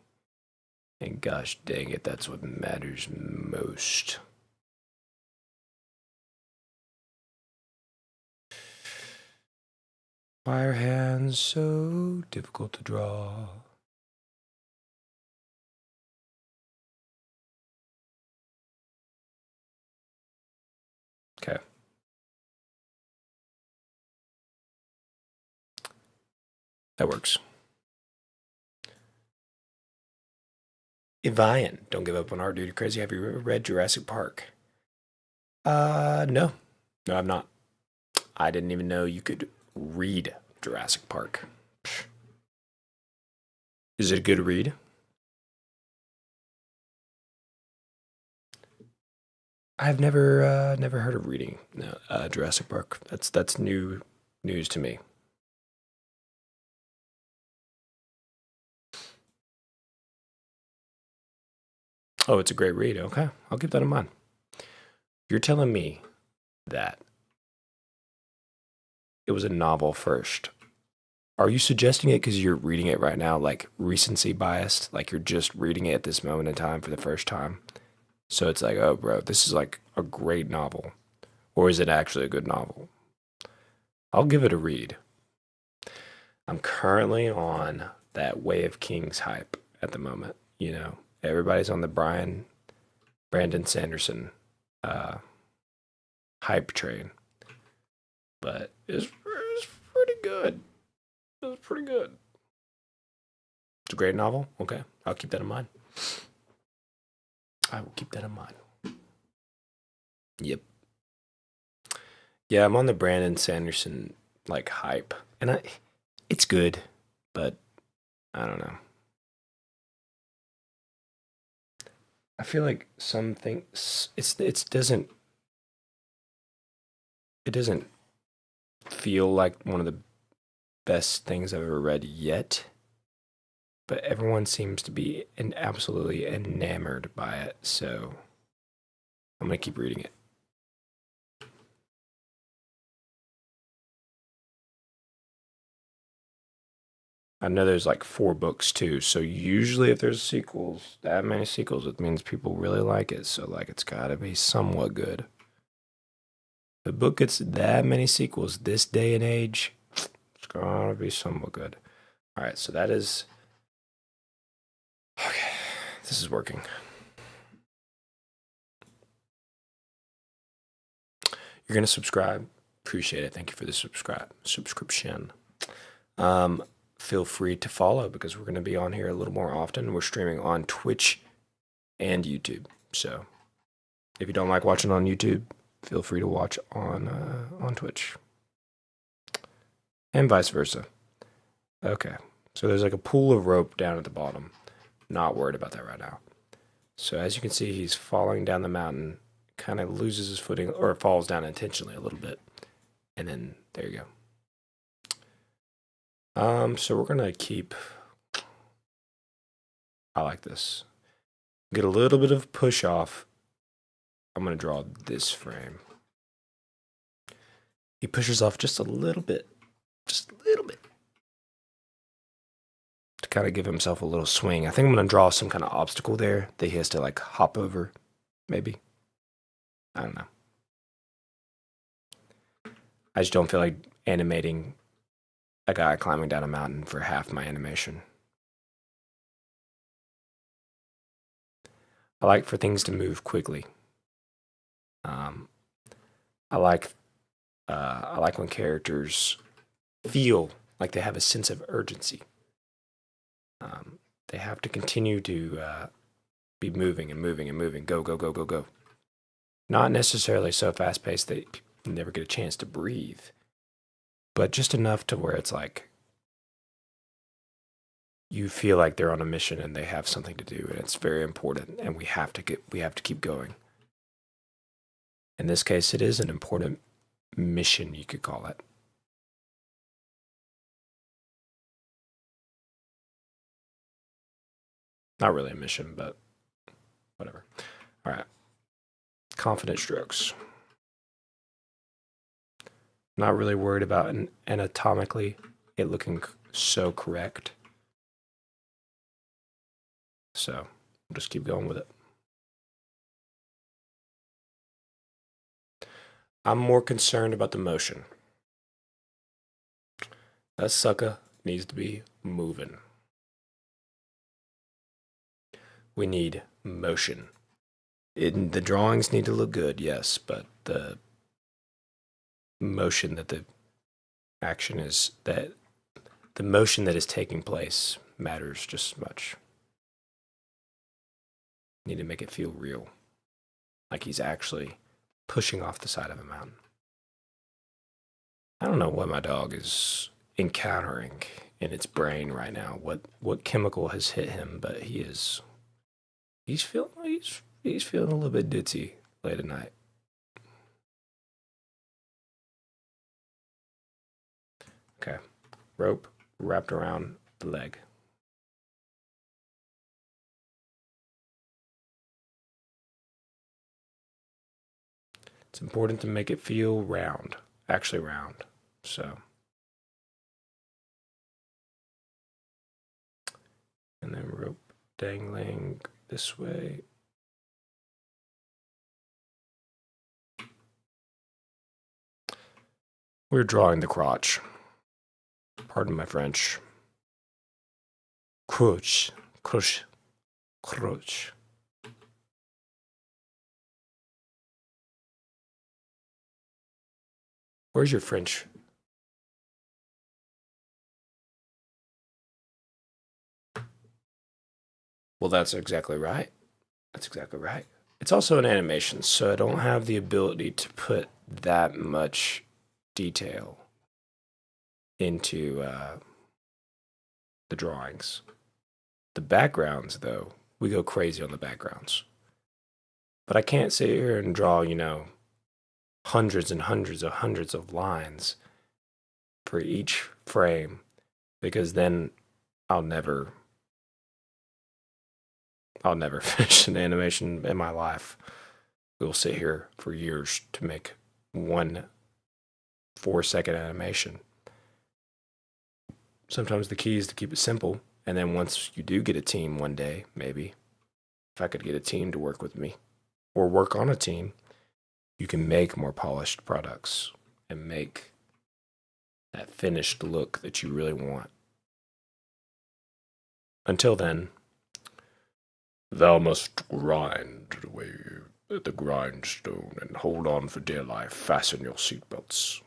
And gosh dang it, that's what matters most. Why are hands so difficult to draw? Okay. That works. Ivian, don't give up on art, dude. Crazy. Have you ever read Jurassic Park? No. No, I've not. I didn't even know you could read Jurassic Park. Is it a good read? I've never heard of reading Jurassic Park. That's new news to me. Oh, it's a great read. Okay, I'll keep that in mind. You're telling me that it was a novel first. Are you suggesting it because you're reading it right now, like recency biased? Like you're just reading it at this moment in time for the first time? So it's like, oh, bro, this is like a great novel. Or is it actually a good novel? I'll give it a read. I'm currently on that Way of Kings hype at the moment, you know? everybody's on the Brandon Sanderson hype train, but it's pretty good. It was pretty good. It's a great novel. Okay, I'll keep that in mind. I will keep that in mind. Yep. Yeah, I'm on the Brandon Sanderson like hype, and it's good, but I don't know. I feel like some things it doesn't feel like one of the best things I've ever read yet, but everyone seems to be absolutely enamored by it, so I'm gonna keep reading it. I know there's like 4 books too, so usually if there's sequels, that many sequels, it means people really like it. So like it's gotta be somewhat good. If a book gets that many sequels this day and age, it's gotta be somewhat good. All right, so that is okay. This is working. You're gonna subscribe. Appreciate it. Thank you for the subscription. Feel free to follow because we're gonna be on here a little more often. We're streaming on Twitch and YouTube. So if you don't like watching on YouTube, feel free to watch on Twitch, and vice versa. Okay, so there's like a pool of rope down at the bottom. Not worried about that right now. So as you can see, he's falling down the mountain, kind of loses his footing, or falls down intentionally a little bit, and then there you go. So we're gonna keep. I like this. Get a little bit of push off. I'm gonna draw this frame. He pushes off just a little bit, to kind of give himself a little swing. I think I'm gonna draw some kind of obstacle there that he has to like hop over, maybe. I don't know. I just don't feel like animating a guy climbing down a mountain for half my animation. I like for things to move quickly. Um, I like when characters feel like they have a sense of urgency. They have to continue to be moving and moving and moving. Go, go, go, go, go. Not necessarily so fast paced that you never get a chance to breathe, but just enough to where it's like you feel like they're on a mission and they have something to do, and it's very important, and we have to keep going. In this case, it is an important mission, you could call it. Not really a mission, but whatever. All right. Confident strokes. Not really worried about anatomically it looking so correct. So we'll just keep going with it. I'm more concerned about the motion. That sucker needs to be moving. We need motion. The drawings need to look good, yes, but the motion that the action is, that the motion that is taking place matters just as much. Need to make it feel real, like he's actually pushing off the side of a mountain. I don't know what my dog is encountering in its brain right now. What chemical has hit him, but he's feeling a little bit ditzy late at night. Okay, rope wrapped around the leg. It's important to make it feel round, actually round. So, and then rope dangling this way. We're drawing the crotch. Pardon my French. Crotch. Crouch. Where's your French? Well, that's exactly right. That's exactly right. It's also an animation, so I don't have the ability to put that much detail into the drawings. The backgrounds, though, we go crazy on the backgrounds. But I can't sit here and draw, hundreds and hundreds of lines for each frame, because then I'll never finish an animation in my life. We'll sit here for years to make one 4-second animation. Sometimes the key is to keep it simple, and then once you do get a team one day, maybe, if I could get a team to work with me or work on a team, you can make more polished products and make that finished look that you really want. Until then, thou must grind away at the grindstone and hold on for dear life. Fasten your seatbelts.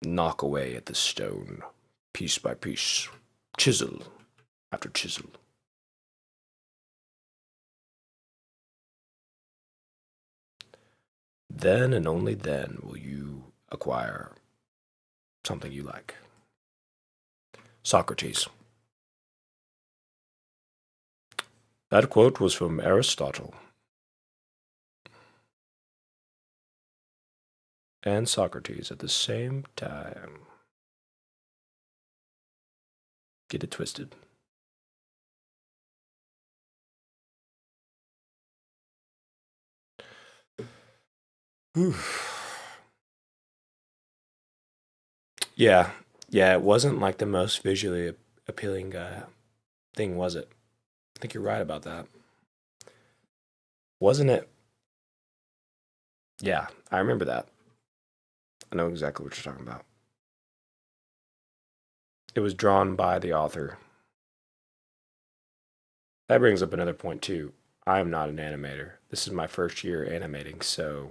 Knock away at the stone, piece by piece, chisel after chisel. Then and only then will you acquire something you like. Socrates. That quote was from Aristotle. And Socrates at the same time. Get it twisted. Yeah, it wasn't like the most visually appealing thing, was it? I think you're right about that. Wasn't it? Yeah, I remember that. I know exactly what you're talking about. It was drawn by the author. That brings up another point, too. I am not an animator. This is my first year animating, so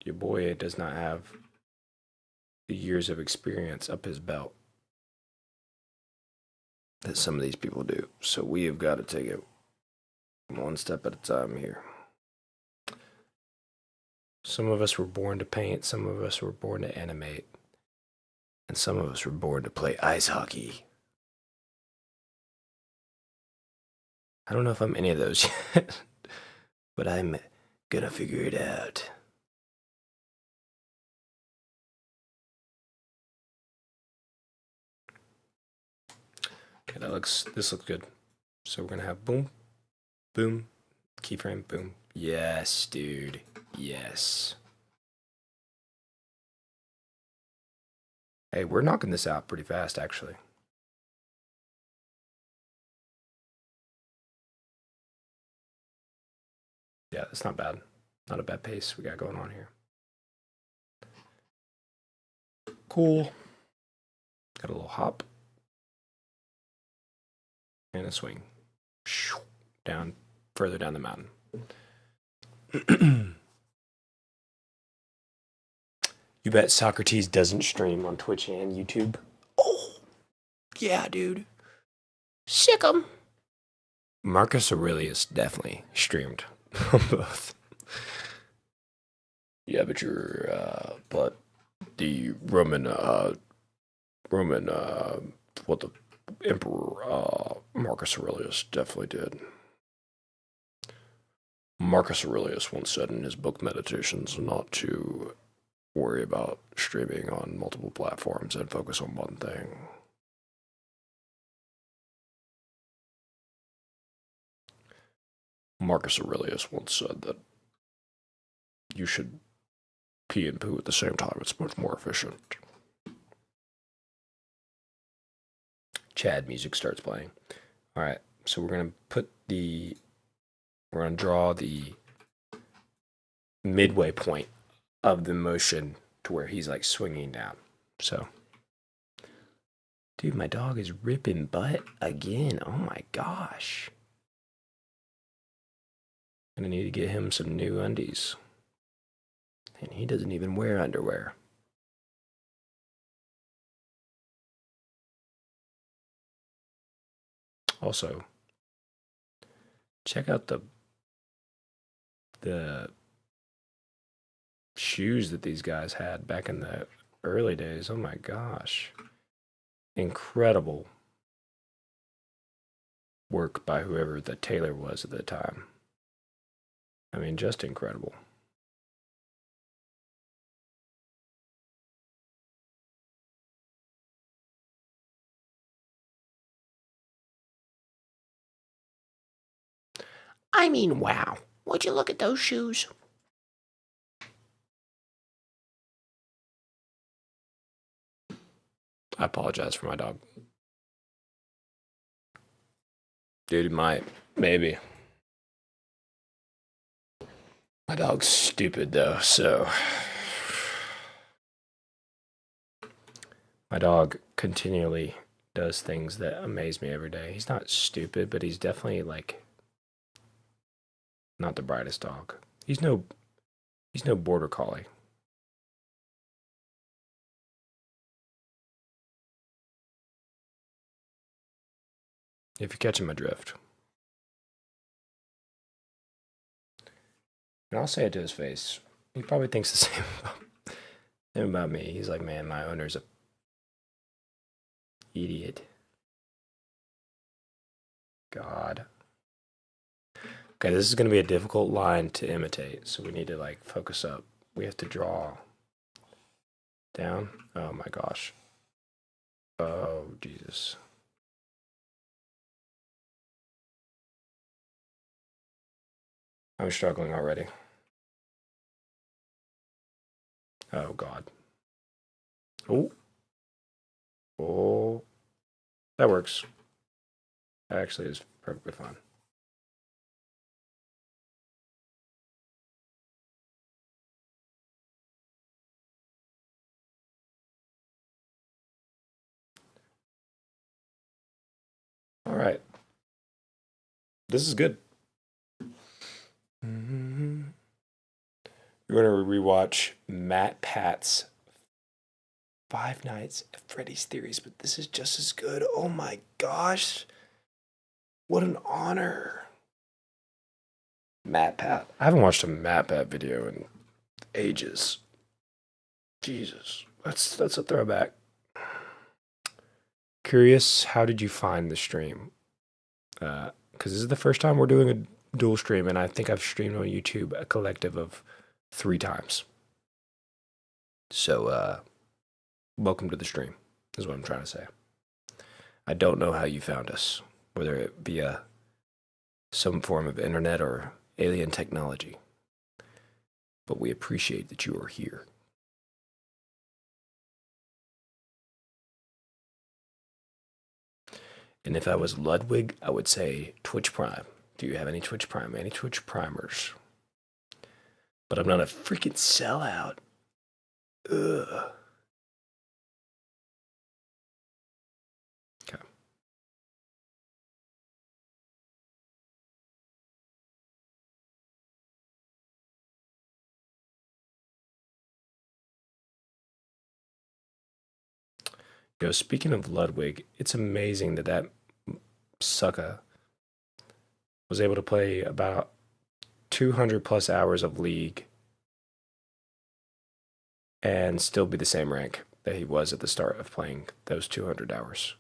your boy does not have the years of experience up his belt that some of these people do. So we have got to take it one step at a time here. Some of us were born to paint, some of us were born to animate, and some of us were born to play ice hockey. I don't know if I'm any of those yet, but I'm gonna figure it out. Okay, this looks good. So we're gonna have boom, boom, keyframe, boom. Yes, dude. Yes. Hey, we're knocking this out pretty fast, actually. Yeah, that's not bad. Not a bad pace we got going on here. Cool. Got a little hop. And a swing. Down, further down the mountain. You bet Socrates doesn't stream on Twitch and YouTube.
Oh, yeah, dude. Sick 'em.
Marcus Aurelius definitely streamed on both. Yeah, but the what the Emperor Marcus Aurelius definitely did. Marcus Aurelius once said in his book Meditations not to worry about streaming on multiple platforms and focus on one thing. Marcus Aurelius once said that you should pee and poo at the same time. It's much more efficient. Chad music starts playing. All right, so we're gonna draw the midway point of the motion to where he's like swinging down. So Dude, my dog is ripping butt again. Oh my gosh. Gonna need to get him some new undies. And he doesn't even wear underwear. Also, check out the shoes that these guys had back in the early days. Oh my gosh. Incredible work by whoever the tailor was at the time. I mean, just incredible.
I mean, wow. Would you look at those shoes?
I apologize for my dog. Dude, he might. Maybe. My dog's stupid, though, so. My dog continually does things that amaze me every day. He's not stupid, but he's definitely, like, not the brightest dog. He's no border collie. If you catch him adrift. And I'll say it to his face. He probably thinks the same about me. He's like, man, my owner's a idiot. God. Okay, this is going to be a difficult line to imitate, so we need to, like, focus up. We have to draw down. Oh my gosh. Oh, Jesus. I'm struggling already. Oh, God. Oh. Oh. That works. That actually is perfectly fine. All right. This is good. Mm-hmm. We're going to rewatch Matt Pat's Five Nights at Freddy's Theories, but this is just as good. Oh my gosh. What an honor. Matt Pat. I haven't watched a Matt Pat video in ages. Jesus. That's a throwback. Curious, how did you find the stream? Because this is the first time we're doing a dual stream, and I think I've streamed on YouTube a collective of 3 times. So, welcome to the stream, is what I'm trying to say. I don't know how you found us, whether it via some form of internet or alien technology, but we appreciate that you are here. And if I was Ludwig, I would say Twitch Prime. Do you have any Twitch Prime? Any Twitch Primers? But I'm not a freaking sellout. Ugh. Okay. Speaking of Ludwig, it's amazing that sucker was able to play about 200 plus hours of League and still be the same rank that he was at the start of playing those 200 hours.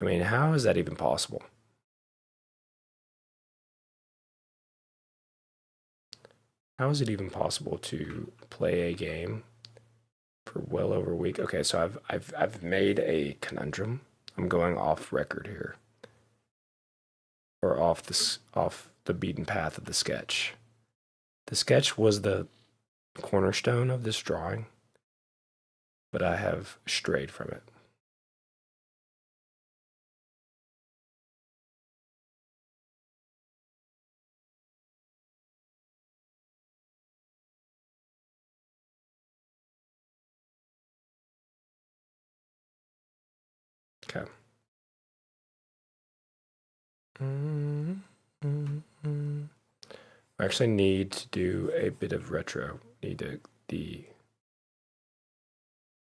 I mean, how is that even possible? How is it even possible to play a game for well over a week? Okay, so I've made a conundrum. I'm going off record here, or off the beaten path of the sketch. The sketch was the cornerstone of this drawing, but I have strayed from it. Okay. I actually need to do a bit of retro.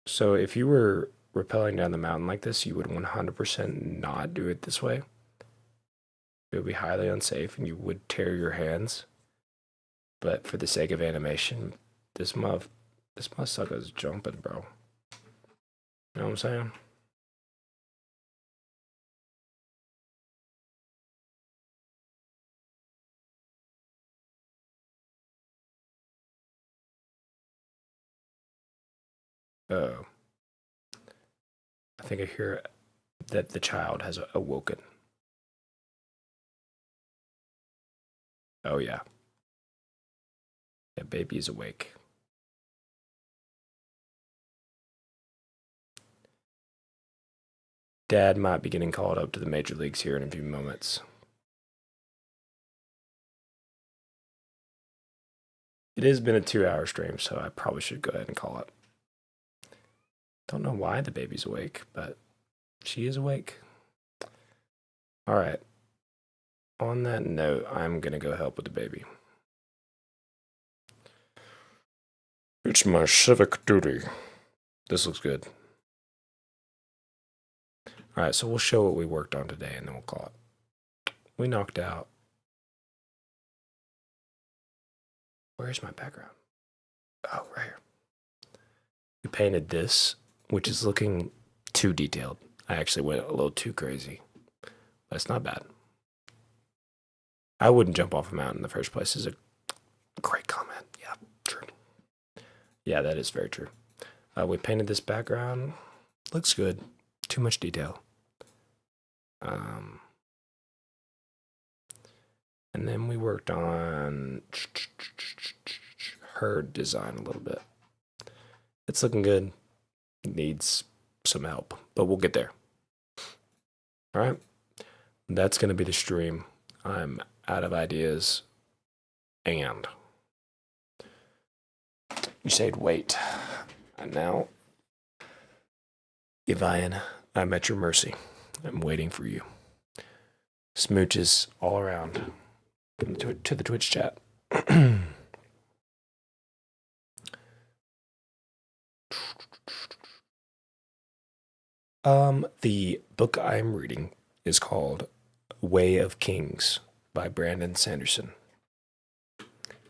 So if you were rappelling down the mountain like this, you would 100% not do it this way. It would be highly unsafe and you would tear your hands. But for the sake of animation, this motherfucker's jumping, bro. You know what I'm saying? Oh. I think I hear that the child has awoken. Oh, yeah. Yeah, baby is awake. Dad might be getting called up to the major leagues here in a few moments. It has been a 2-hour stream, so I probably should go ahead and call it. Don't know why the baby's awake, but she is awake. All right. On that note, I'm going to go help with the baby. It's my civic duty. This looks good. All right, so we'll show what we worked on today, and then we'll call it. We knocked out. Where's my background? Oh, right here. We painted this, which is looking too detailed. I actually went a little too crazy. That's not bad. I wouldn't jump off a mountain in the first place is a great comment. Yeah, true. Yeah, that is very true. We painted this background. Looks good. Too much detail. And then we worked on her design a little bit. It's looking good. Needs some help, but we'll get there. All right. That's going to be the stream. I'm out of ideas. And you said wait. And now, Ivan, I'm at your mercy. I'm waiting for you. Smooches all around. To the Twitch chat. The book I'm reading is called Way of Kings by Brandon Sanderson.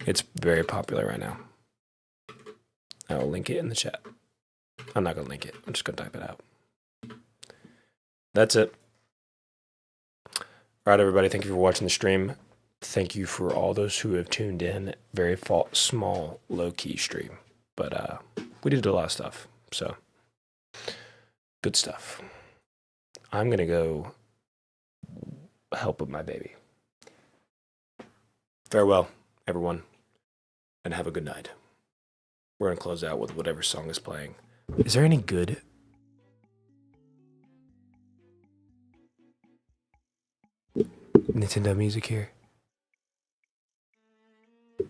It's very popular right now. I will link it in the chat. I'm not going to link it. I'm just going to type it out. That's it. All right, everybody. Thank you for watching the stream. Thank you for all those who have tuned in. Very small, low-key stream. But we did a lot of stuff. So, good stuff. I'm going to go help with my baby. Farewell, everyone. And have a good night. We're going to close out with whatever song is playing. Is there any good? Nintendo music here?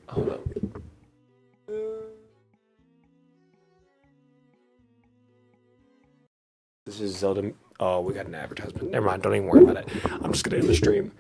Hold up. This is Zelda. Oh, we got an advertisement. Never mind. Don't even worry about it. I'm just going to end the stream.